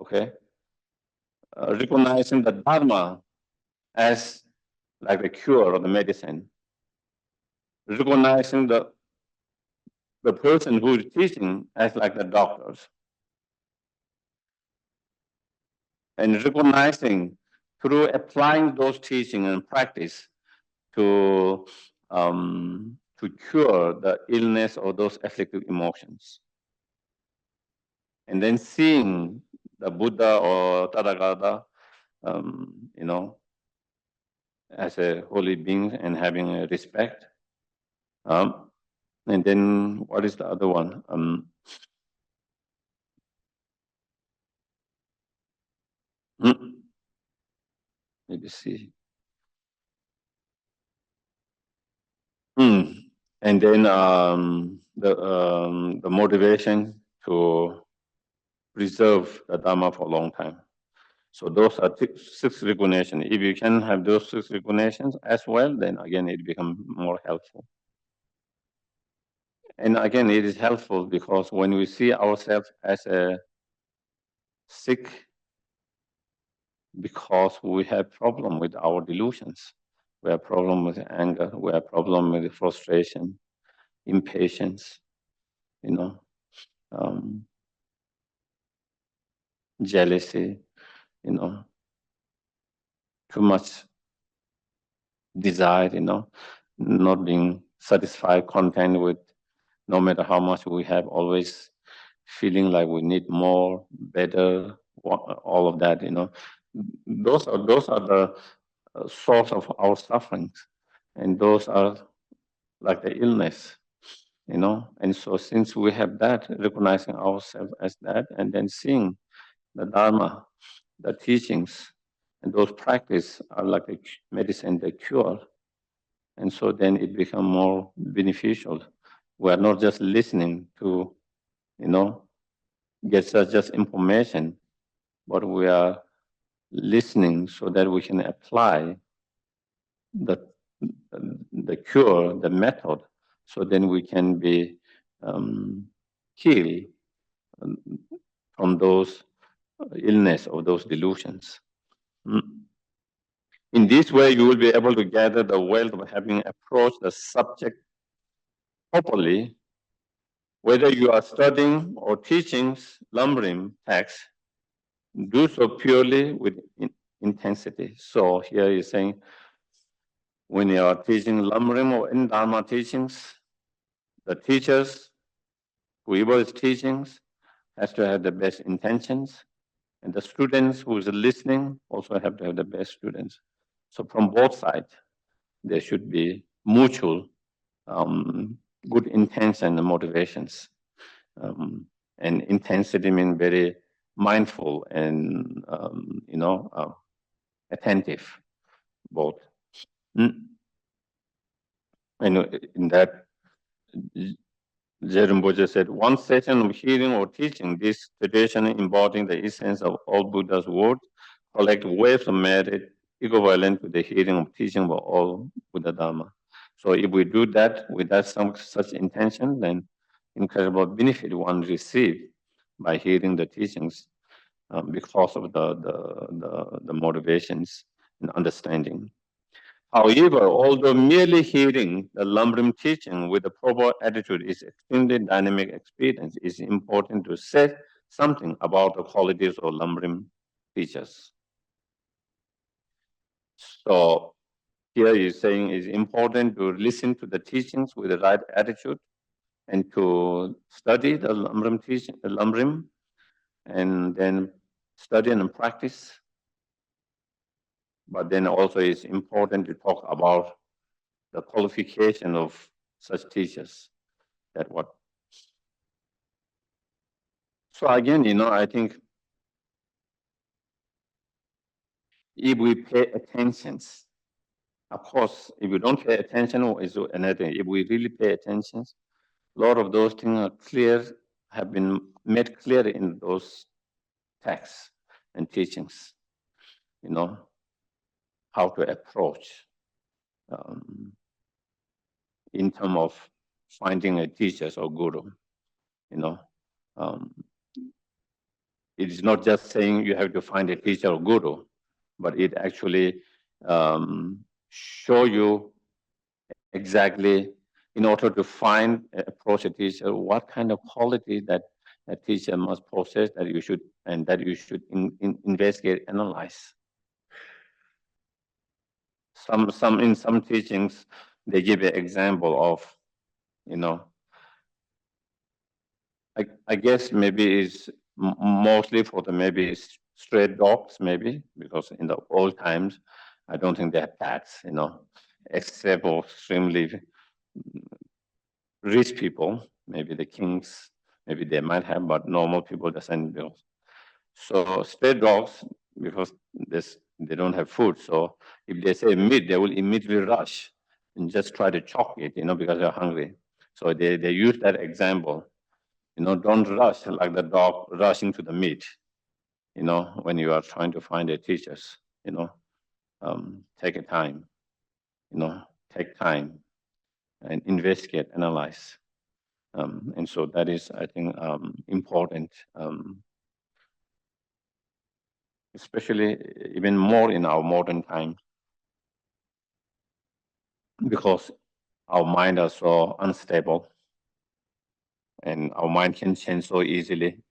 A: Okay? Recognizing the Dharma as like the cure or the medicine. Recognizing the person who is teaching as like the doctors. And recognizing through applying those teaching and practice to cure the illness or those afflictive emotions. And then seeing the Buddha or Tathagata, as a holy being and having a respect. And then what is the other one? Let me see. And then the motivation to preserve the Dharma for a long time. So those are 6 recognitions. If you can have those 6 recognitions as well, then again it becomes more helpful. And again, it is helpful because when we see ourselves as a sick, because we have problem with our delusions, we have problem with anger, we have problem with frustration, impatience, jealousy, too much desire, not being satisfied, content with no matter how much we have, always feeling like we need more, better, all of that, Those are the source of our sufferings, and those are like the illness, And so since we have that, recognizing ourselves as that, and then seeing the Dharma, the teachings, and those practice are like a medicine, the cure. And so then it becomes more beneficial. We are not just listening to, get just information, but we are listening so that we can apply the cure, the method, so then we can be healed from those illness or those delusions. In this way, you will be able to gather the wealth of having approached the subject properly, whether you are studying or teaching Lamrim text, do so purely with intensity. So here he's saying, when you are teaching Lamrim or in Dharma teachings, the teachers, whoever is teaching, has to have the best intentions, and the students who is listening also have to have the best students. So from both sides, there should be mutual good intention and motivations. And intensity means very mindful and attentive, both. And in that, Rinpoche said, one session of hearing or teaching, this tradition embodying the essence of all Buddha's words, collect waves of merit equivalent to the hearing of teaching of all Buddha Dharma. So if we do that with such intention, then incredible benefit one receive by hearing the teachings because of the motivations and understanding. However, although merely hearing the Lamrim teaching with the proper attitude is extremely dynamic experience, it's important to say something about the qualities of Lamrim teachers. So here he's saying it's important to listen to the teachings with the right attitude and to study the Lamrim teaching, and then study and practice. But then also it's important to talk about the qualification of such teachers. That what. So again, I think if we pay attention. Of course, if we don't pay attention, is another. If we really pay attention, a lot of those things are clear, have been made clear in those texts and teachings. You know, how to approach in terms of finding a teacher or guru. You know, it is not just saying you have to find a teacher or guru, but it actually show you exactly, in order to find approach a teacher, what kind of quality that a teacher must possess, that you should investigate, analyze. In some teachings, they give an example of, you know, I guess maybe it's mostly for the maybe stray dogs, maybe, because in the old times, I don't think they had cats, you know, except for extremely rich people, maybe the kings, maybe they might have, but normal people doesn't build. So stray dogs, because they don't have food, so if they say meat, they will immediately rush and just try to choke it, you know, because they're hungry. So they use that example. You know, don't rush like the dog rushing to the meat, you know, when you are trying to find a teachers, you know, take a time, you know, take time and investigate, analyze. And so that is, I think, important, especially even more in our modern time, because our mind are so unstable and our mind can change so easily.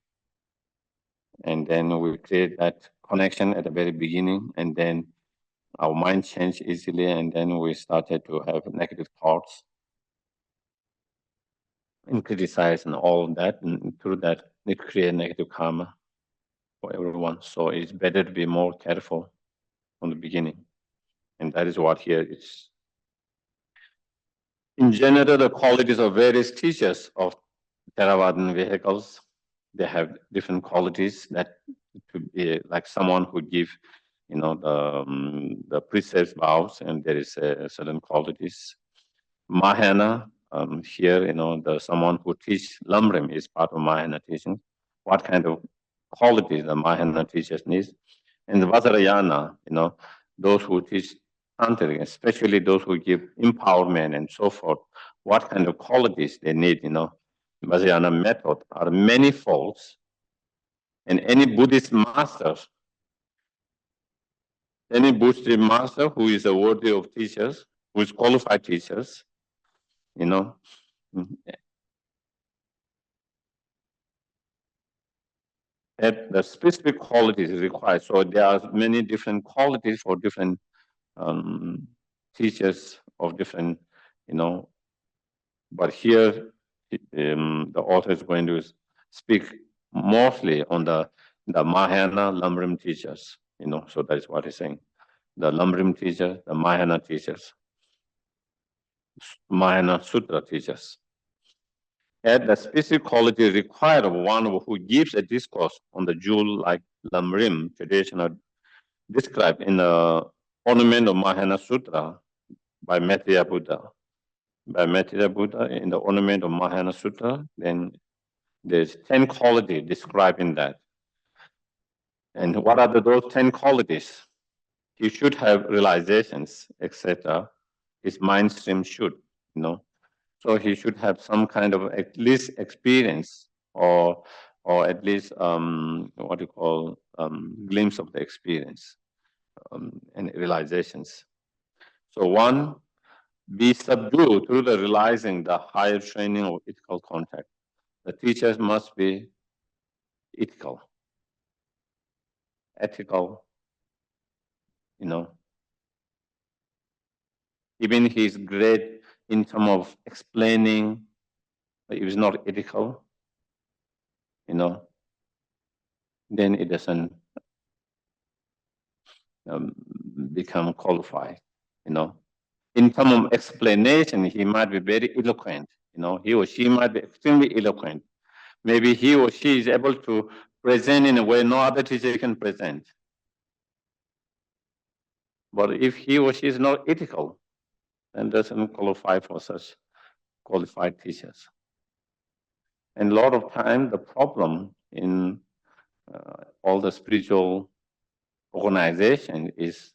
A: And then we create that connection at the very beginning, and then our mind changed easily, and then we started to have negative thoughts and criticize and all of that, and through that, it creates negative karma for everyone. So it's better to be more careful from the beginning. And that is what here is. In general, the qualities of various teachers of Theravadan vehicles, they have different qualities that could be like someone who give, you know, the precepts, vows, and there is certain qualities. Mahayana, here, you know, the someone who teach Lamrim is part of Mahayana teaching. What kind of qualities the Mahayana teachers need? And the Vajrayana, you know, those who teach Tantric, especially those who give empowerment and so forth, what kind of qualities they need, you know. Vajrayana method are many folds, and any Buddhist master who is a worthy of teachers, who is qualified teachers, you know, that the specific qualities is required. So there are many different qualities for different teachers of different, you know. But here, the author is going to speak mostly on the Mahayana Lamrim teachers, you know. So that is what he's saying. The Lamrim teachers, the Mahayana teachers, Mahayana Sutra teachers. And the specific quality required of one who gives a discourse on the jewel like Lamrim traditional described in the ornament of Mahayana Sutra by Maitreya Buddha. By Maitreya Buddha in the ornament of Mahayana Sutra, then there's 10 qualities described in that. And what are those 10 qualities? He should have realizations, etc. His mind stream should, you know. So he should have some kind of at least experience, or at least what you call glimpse of the experience and realizations. So one, be subdued through the realizing the higher training of ethical contact. The teachers must be ethical, you know. Even he's great in terms of explaining, but if it's not ethical, you know, then it doesn't become qualified, you know. In terms of explanation, he might be very eloquent, you know, he or she might be extremely eloquent. Maybe he or she is able to present in a way no other teacher can present. But if he or she is not ethical, then doesn't qualify for such qualified teachers. And a lot of time, the problem in all the spiritual organization is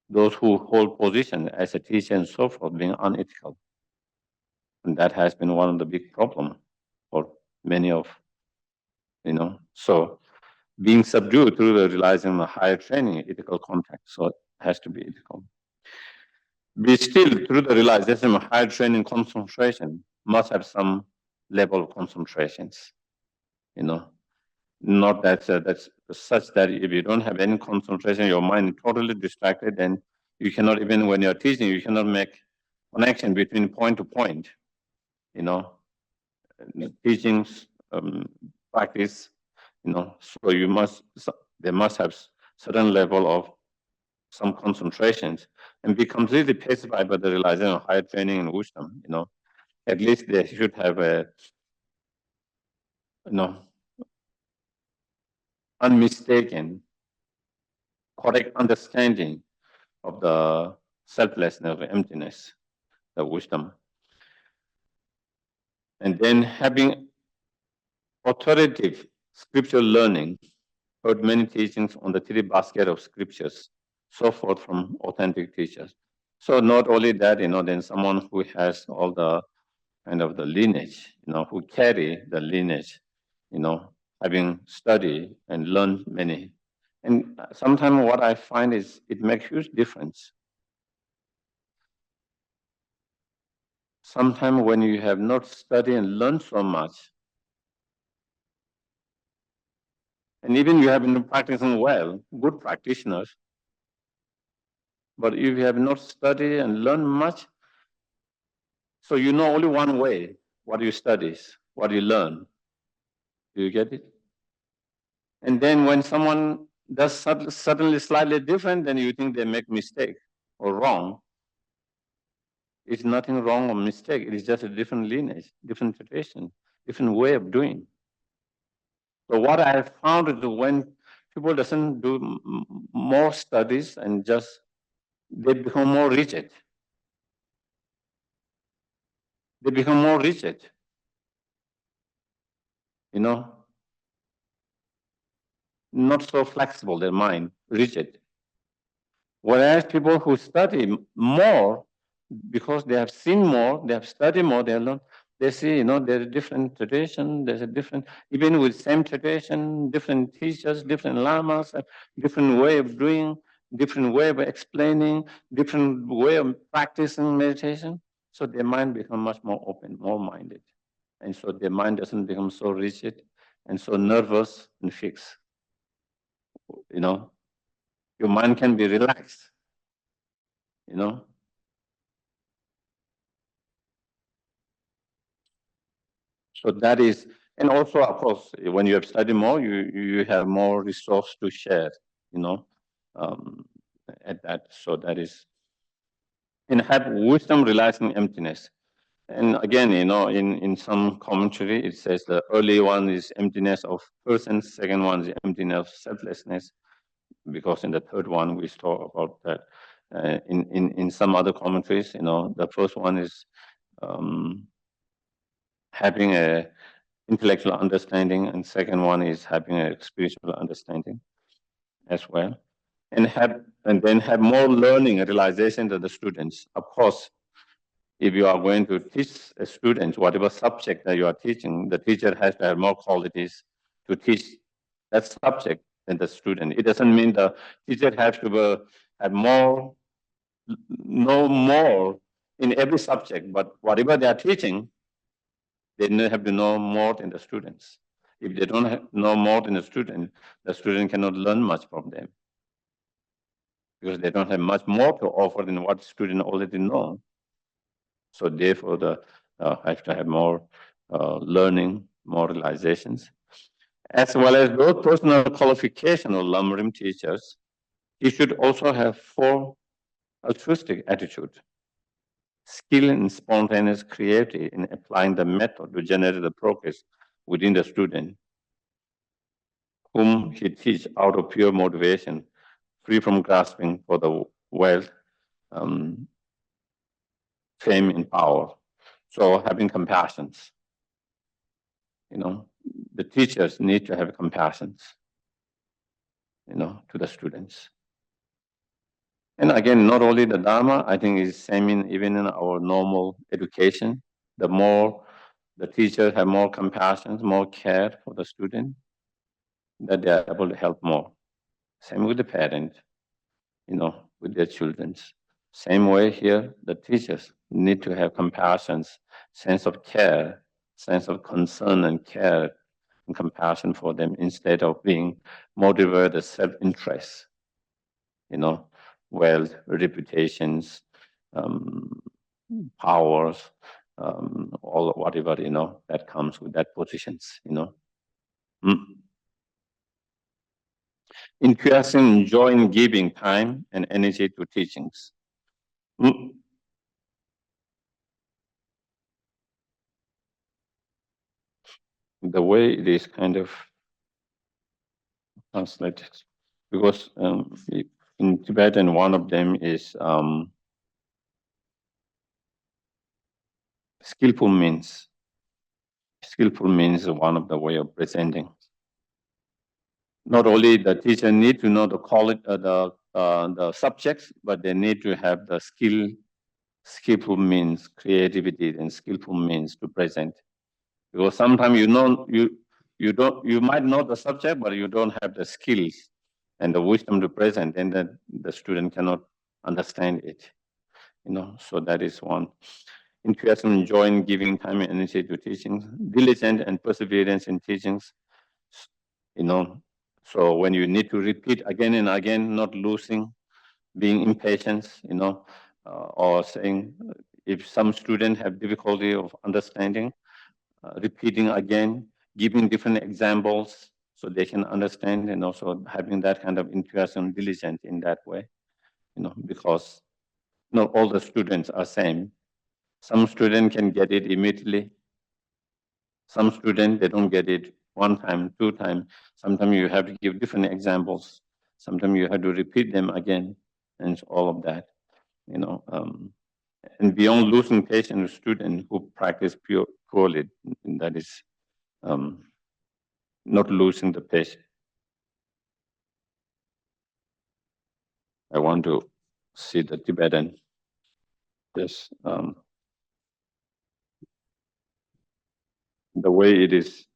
A: those who hold position as a teacher and so forth being unethical. And that has been one of the big problems for many of, so being subdued through the realizing the higher training, ethical contact, so it has to be ethical. Be still through the realization of higher training concentration must have some level of concentrations, not that that's such that if you don't have any concentration, your mind is totally distracted, then you cannot even, when you're teaching, you cannot make connection between point to point, teachings, practice, so they must have certain level of some concentrations and be completely pacified by the realization of higher training and wisdom, at least they should have a, unmistaken, correct understanding of the selflessness, of emptiness, the wisdom. And then having authoritative scriptural learning, heard many teachings on the three baskets of scriptures, so forth from authentic teachers. So not only that, then someone who has all the kind of the lineage, who carry the lineage, having studied and learned many. And sometimes what I find is it makes huge difference. Sometimes when you have not studied and learned so much, and even you have been practicing well, good practitioners, but if you have not studied and learned much, so you know only one way, what you study, what you learn. Do you get it? And then when someone does suddenly slightly different, then you think they make mistake or wrong. It's nothing wrong or mistake. It is just a different lineage, different tradition, different way of doing. So what I have found is when people doesn't do more studies and just they become more rigid. They become more rigid. Not so flexible, their mind, rigid. Whereas people who study more, because they have seen more, they have studied more, they learn, they see, there's a different tradition, there's a different, even with same tradition, different teachers, different lamas, different way of doing, different way of explaining, different way of practicing meditation. So their mind become much more open, more minded. And so their mind doesn't become so rigid and so nervous and fixed. Your mind can be relaxed, So that is, and also, of course, when you have studied more, you have more resource to share, at that. So that is, and have wisdom realizing emptiness. And again, in some commentary, it says the early one is emptiness of person, second one is emptiness of selflessness, because in the third one we talk about that. In some other commentaries, the first one is having a intellectual understanding, and second one is having a spiritual understanding as well, and then have more learning and realization to the students. Of course, if you are going to teach a student whatever subject that you are teaching, the teacher has to have more qualities to teach that subject than the student. It doesn't mean the teacher has to have know more in every subject, but whatever they are teaching, they have to know more than the students. If they don't know more than the student cannot learn much from them, because they don't have much more to offer than what student already know. So therefore, have to have more learning, more realizations, as well as those personal qualification of Lamrim teachers. He should also have 4 altruistic attitude: skill in spontaneous creativity in applying the method to generate the progress within the student, whom he teach out of pure motivation free from grasping for the wealth, fame, and power. So having compassion, the teachers need to have compassion, to the students. And again, not only the Dharma, I think is same even in our normal education. The more the teachers have more compassion, more care for the student, that they are able to help more. Same with the parent, with their children. Same way here, the teachers need to have compassion, sense of care, sense of concern and care and compassion for them instead of being motivated self-interest, wealth, reputations, powers, all whatever, that comes with that positions, Increasing joy in giving time and energy to teachings. The way it is kind of translated, because in Tibetan, one of them is skillful means. Skillful means one of the way of presenting. Not only the teacher need to know the subjects, but they need to have the skillful means, creativity, and skillful means to present. Because sometimes you might know the subject, but you don't have the skills and the wisdom to present, and then the student cannot understand it. So that is one. Enthusiasm, enjoying giving time and energy to teachings, diligent and perseverance in teachings. So when you need to repeat again and again, not losing, being impatient, or saying if some students have difficulty of understanding, repeating again, giving different examples so they can understand, and also having that kind of enthusiasm, diligent in that way, because not all the students are same. Some students can get it immediately. Some students, they don't get it one time, two times. Sometimes you have to give different examples. Sometimes you have to repeat them again, and all of that, and beyond losing patience with students who practice poorly, that is not losing the patience. I want to see the Tibetan. Yes, the way it is.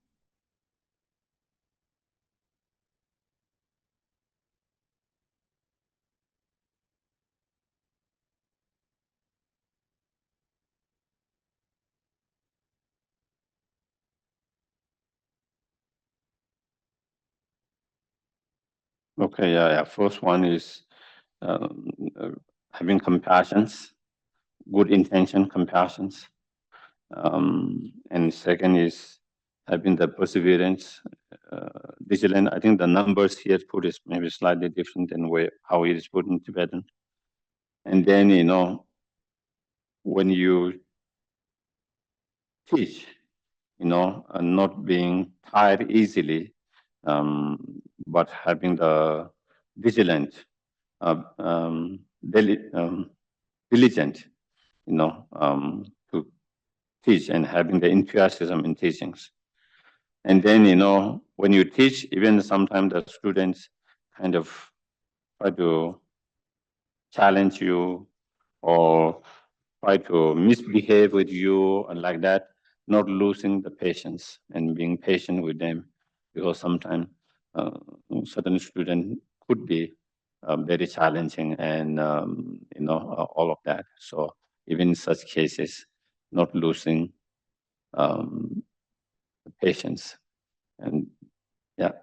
A: Okay, yeah. First one is having compassions, good intention, compassions. And second is having the perseverance, vigilant. I think the numbers here put is maybe slightly different than how it is put in Tibetan. And then, when you teach, and not being tired easily, but having the vigilant, diligent, to teach and having the enthusiasm in teachings. And then, when you teach, even sometimes the students kind of try to challenge you or try to misbehave with you and like that, not losing the patience and being patient with them, because sometimes certain students could be very challenging and, all of that. So even in such cases, not losing patience. And yeah,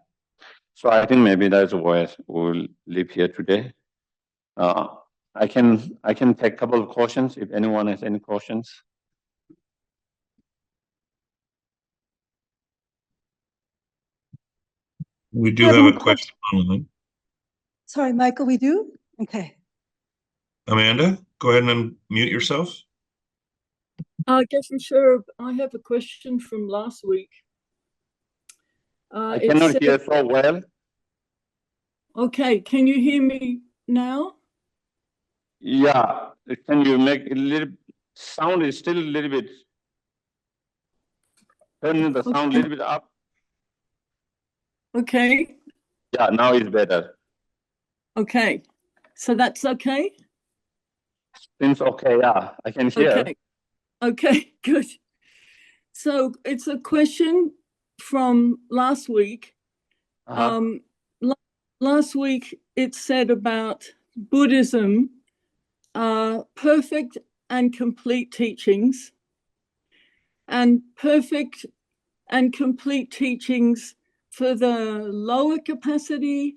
A: so I think maybe that's where we'll leave here today. I can take a couple of questions if anyone has any questions.
C: We do have a question online.
B: Sorry, Michael, we do? Okay.
C: Amanda, go ahead and unmute yourself.
D: Geshe Sherab, I have a question from last week.
A: I cannot hear so well.
D: Okay, can you hear me now?
A: Yeah, can you make a little sound is still a little bit, turn the sound a little bit up.
D: Okay,
A: Yeah, now it's better.
D: okay. So that's okay?
A: Seems okay, yeah, I can hear.
D: Okay, okay, good. So it's a question from last week.
A: Uh-huh.
D: Last week it said about Buddhism, perfect and complete teachings, and perfect and complete teachings for the lower capacity,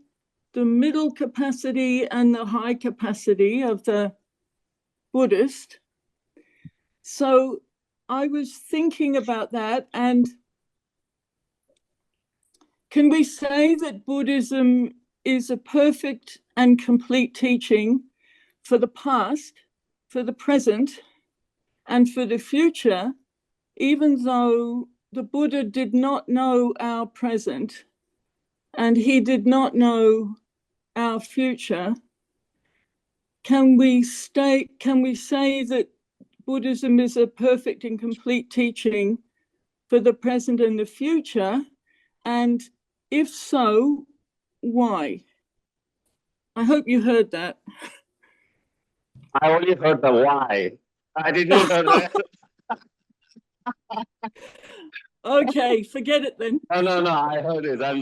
D: the middle capacity, and the high capacity of the Buddhist. So I was thinking about that, and can we say that Buddhism is a perfect and complete teaching for the past, for the present, and for the future, even though the Buddha did not know our present and he did not know our future? Can we say that Buddhism is a perfect and complete teaching for the present and the future? And if so, why? I hope you heard that.
A: I only heard the why. I didn't hear the
D: Okay, forget it then.
A: no, I heard it. I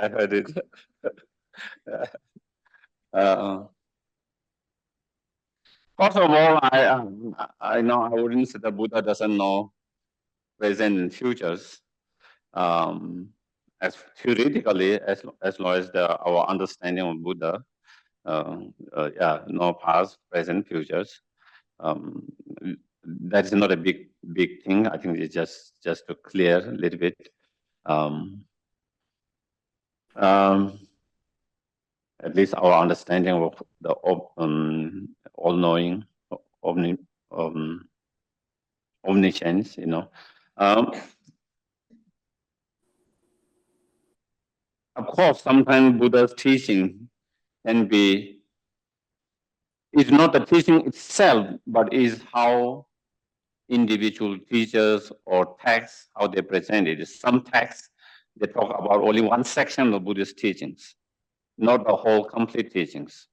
A: heard it. First of all, I know I wouldn't say the Buddha doesn't know present and futures. As theoretically, as long as our understanding of Buddha, no past, present, futures. That is not a big thing. I think it's just to clear a little bit. At least our understanding of the all-knowing, omniscience, you know. Of course, sometimes Buddha's teaching can be, it's not the teaching itself, but is how individual teachers or texts, how they present it. Some texts, they talk about only one section of Buddhist teachings, not the whole complete teachings.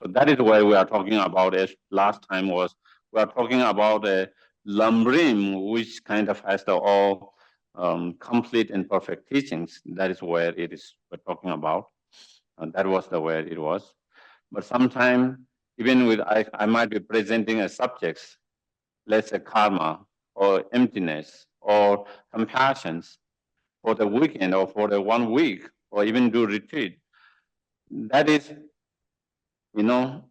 A: So that is why we are talking about, as last time was, we are talking about a Lamrim, which kind of has the all complete and perfect teachings. That is where it is we're talking about. And that was the way it was. But sometimes, even with, I might be presenting as subjects, let's say karma or emptiness or compassions for the weekend or for the 1 week or even do retreat. That is, you know,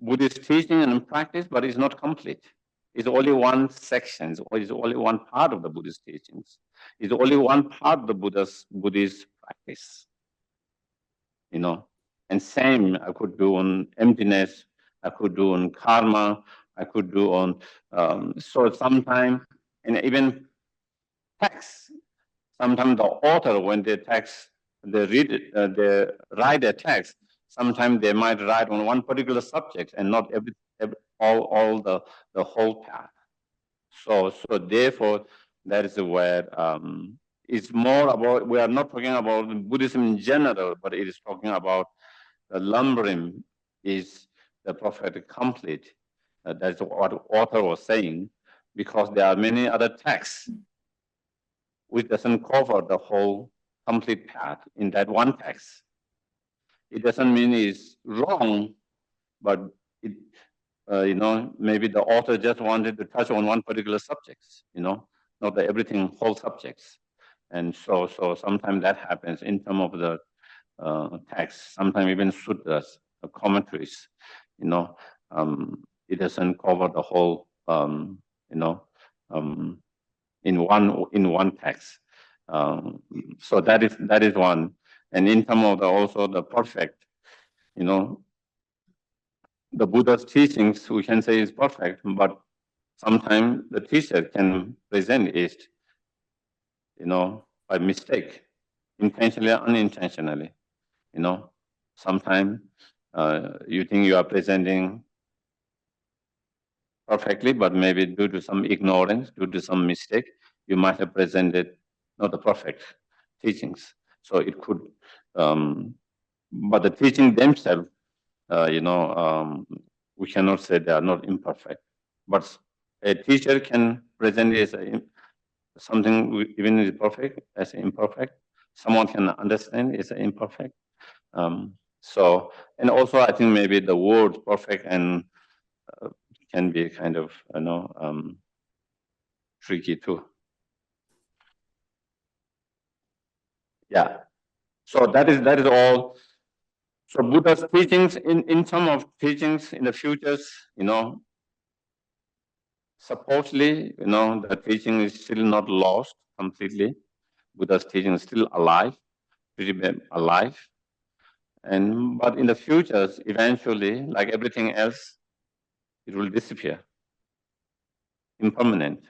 A: Buddhist teaching and practice, but it's not complete. It's only one section, or it's only one part of the Buddhist teachings. It's only one part of the Buddhist practice. You know, and same I could do on emptiness, I could do on karma, I could do on so sometimes, and even text. Sometimes the author, when they text, they read it, they write a text. Sometimes they might write on one particular subject and not all the whole path. So therefore, that is where it's more about. We are not talking about Buddhism in general, but it is talking about the Lamrim is the prophetic complete. That's what the author was saying, because there are many other texts which doesn't cover the whole complete path in that one text. It doesn't mean it's wrong, but it, you know, maybe the author just wanted to touch on one particular subject, you know, not the everything whole subjects. And so sometimes that happens in terms of the text, sometimes even sutras, commentaries, you know, it doesn't cover the whole, you know, in one text. So that is one. And in terms of also the perfect, you know, the Buddha's teachings, we can say is perfect, but sometimes the teacher can present it, by mistake, intentionally or unintentionally. Sometimes you think you are presenting perfectly, but maybe due to some ignorance, due to some mistake, you might have presented not the perfect teachings. So it could, but the teaching themselves, we cannot say they are not imperfect. But a teacher can present it as something even is perfect as imperfect. Someone can understand it's imperfect. So, and also I think maybe the word perfect and can be kind of, tricky too. Yeah. So that is all. So Buddha's teachings, in some of teachings in the futures, supposedly, the teaching is still not lost completely. Buddha's teaching is still alive, pretty alive. But in the futures, eventually, like everything else, it will disappear. Impermanent.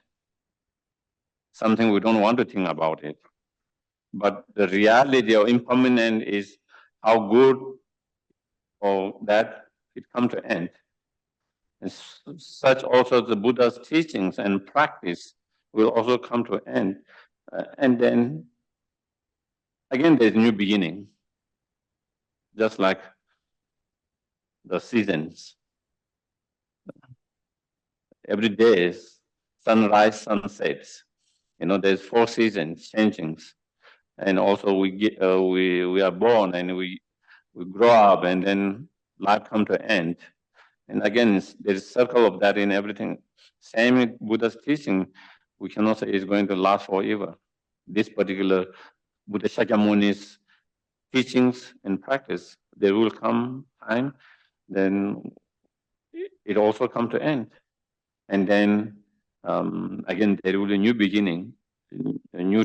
A: Something we don't want to think about it. But the reality of impermanent is how good or that it come to end. And such also the Buddha's teachings and practice will also come to end. And then, again, there's a new beginning. Just like the seasons. Every day is sunrise, sunsets. There's 4 seasons, changings. And also we are born and we grow up and then life come to end. And again, there's a circle of that in everything. Same with Buddha's teaching, we cannot say it's going to last forever. This particular Buddha Shakyamuni's teachings and practice, there will come time, then it also come to end. And then again, there will be a new beginning, a new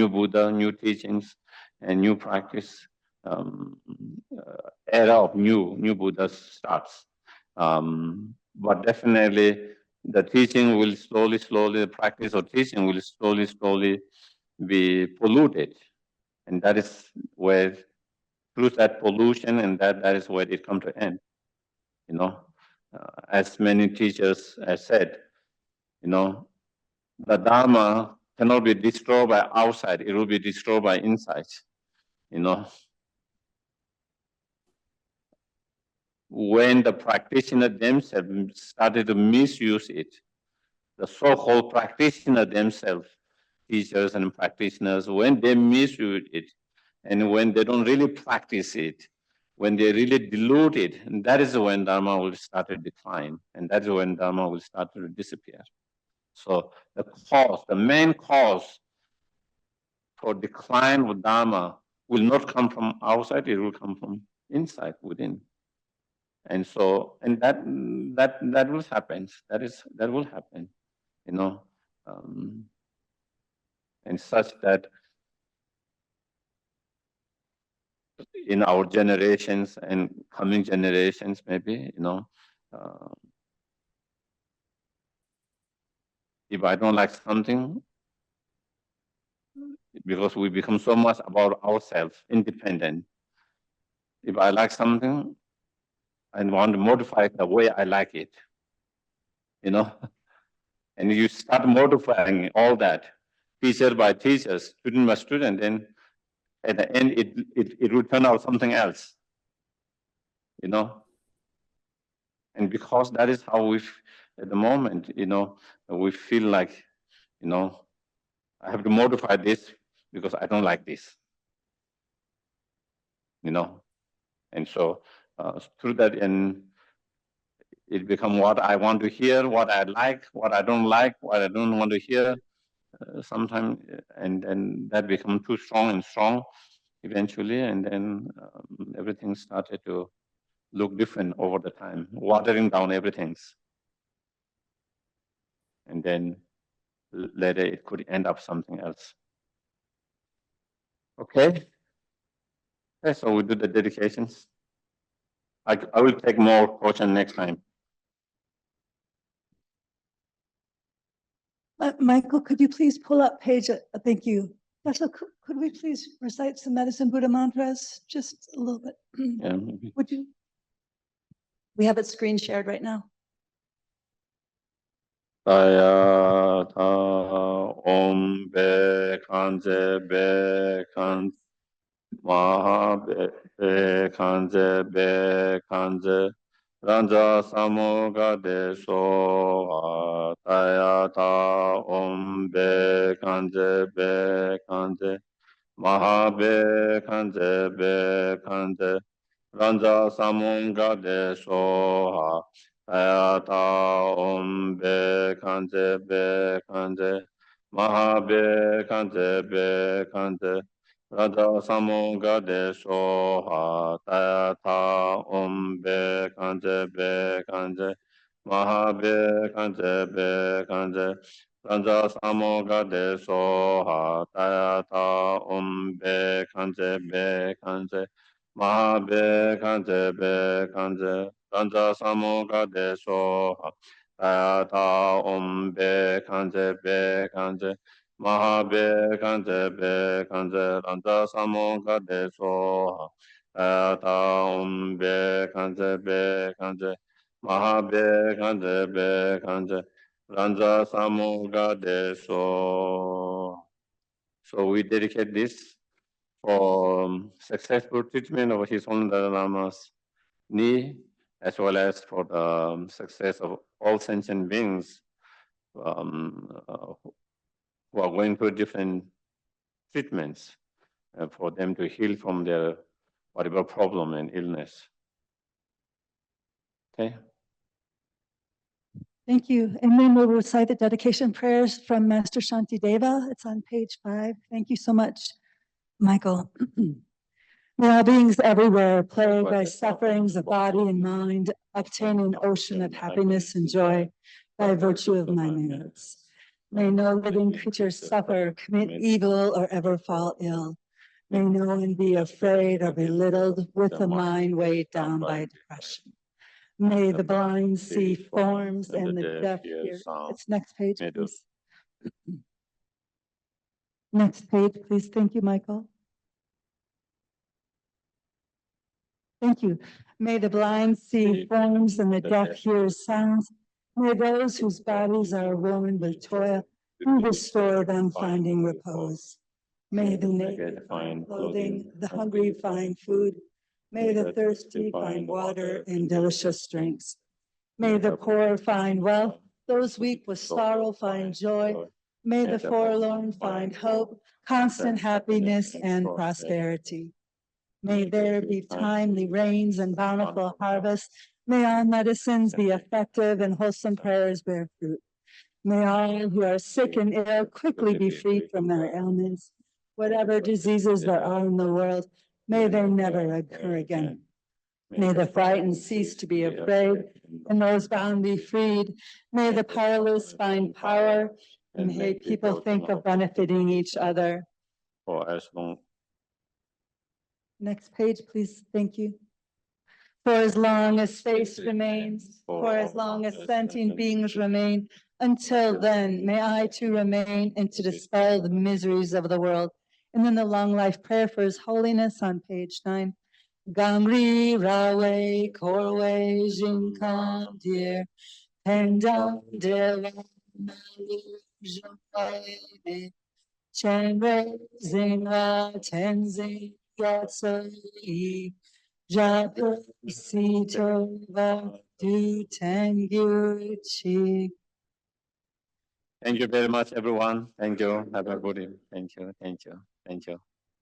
A: Buddha, new teachings, and new practice. Era of new Buddha starts. But definitely, the teaching will slowly, the practice of teaching will slowly be polluted, and that is where through that pollution, and that is where it comes to end. As many teachers have said, the Dharma cannot be destroyed by outside; it will be destroyed by inside. When the practitioner themselves started to misuse it, the so-called practitioner themselves, teachers and practitioners, when they misuse it, and when they don't really practice it, when they really dilute it, and that is when Dharma will start to decline, and that is when Dharma will start to disappear. So the main cause for decline of Dharma will not come from outside, it will come from inside, within. And so, and that will happen. That will happen, and such that in our generations and coming generations, maybe, if I don't like something, because we become so much about ourselves, independent. If I like something, I want to modify the way I like it, and you start modifying all that, teacher by teacher, student by student, then at the end it will turn out something else, and because that is how we, at the moment, we feel like, I have to modify this because I don't like this, and so through that, and it become what I want to hear, what I like, what I don't like, what I don't want to hear, sometimes, and that become too strong and strong eventually, and then everything started to look different over the time, watering down everything. And then later it could end up something else. Okay, so we do the dedications. I will take more questions next time.
B: Michael, could you please pull up page, thank you. Geshe, could we please recite some medicine Buddha mantras? Just a little bit.
A: Yeah, maybe.
B: Would you? We have it screen shared right now.
A: Taya ta om be kanze be kanze maha be kanze be kanze ranja samoga de so taya ta om be kanze maha be kanze ranja samoga de so Ayata om be kanze maha be kanze raja samoga de soha tayata om be kanze maha be kanze raja samoga de soha tayata om be kanze maha be kanze Ranja samoga de soha tayata om be kanze maha be kanze ranja samoga de soha tayata om be kanze maha be kanze ranja samoga de so. So we dedicate this for successful treatment of His Holiness Dalai Lama's knee, as well as for the success of all sentient beings who are going through different treatments, for them to heal from their whatever problem and illness. Okay.
B: Thank you. And then we'll recite the dedication prayers from Master Shantideva. It's on page 5. Thank you so much, Michael. May all beings everywhere, plagued by sufferings of body and mind, obtain an ocean of happiness and joy by virtue of my merits. May no living creature suffer, commit evil, or ever fall ill. May no one be afraid or belittled with a mind weighed down by depression. May the blind see forms and the deaf hear. It's next page, please. Next page, please. Thank you, Michael. Thank you. May the blind see forms and the deaf hear sounds. May those whose bodies are ruined with toil be restored on finding repose. May the naked find clothing, the hungry find food. May the thirsty find water and delicious drinks. May the poor find wealth, those weak with sorrow find joy. May the forlorn find hope, constant happiness, and prosperity. May there be timely rains and bountiful harvests. May all medicines be effective and wholesome prayers bear fruit. May all who are sick and ill quickly be freed from their ailments. Whatever diseases there are in the world, may they never occur again. May the frightened cease to be afraid, and those bound be freed. May the powerless find power, and may people think of benefiting each other.
A: For as long
B: Next page, please. Thank you. For as long as space remains, for as long as sentient beings remain, until then, may I too remain and to dispel the miseries of the world. And then the long life prayer for His Holiness on page 9. Gamri Rawe Korwe Jinkan Dear Pendam de Chenre Zinga Tenzing Gyatso Japu Sito Va Du Tengyuchi.
A: Thank you very much, everyone. Thank you. Have a good evening. Thank you.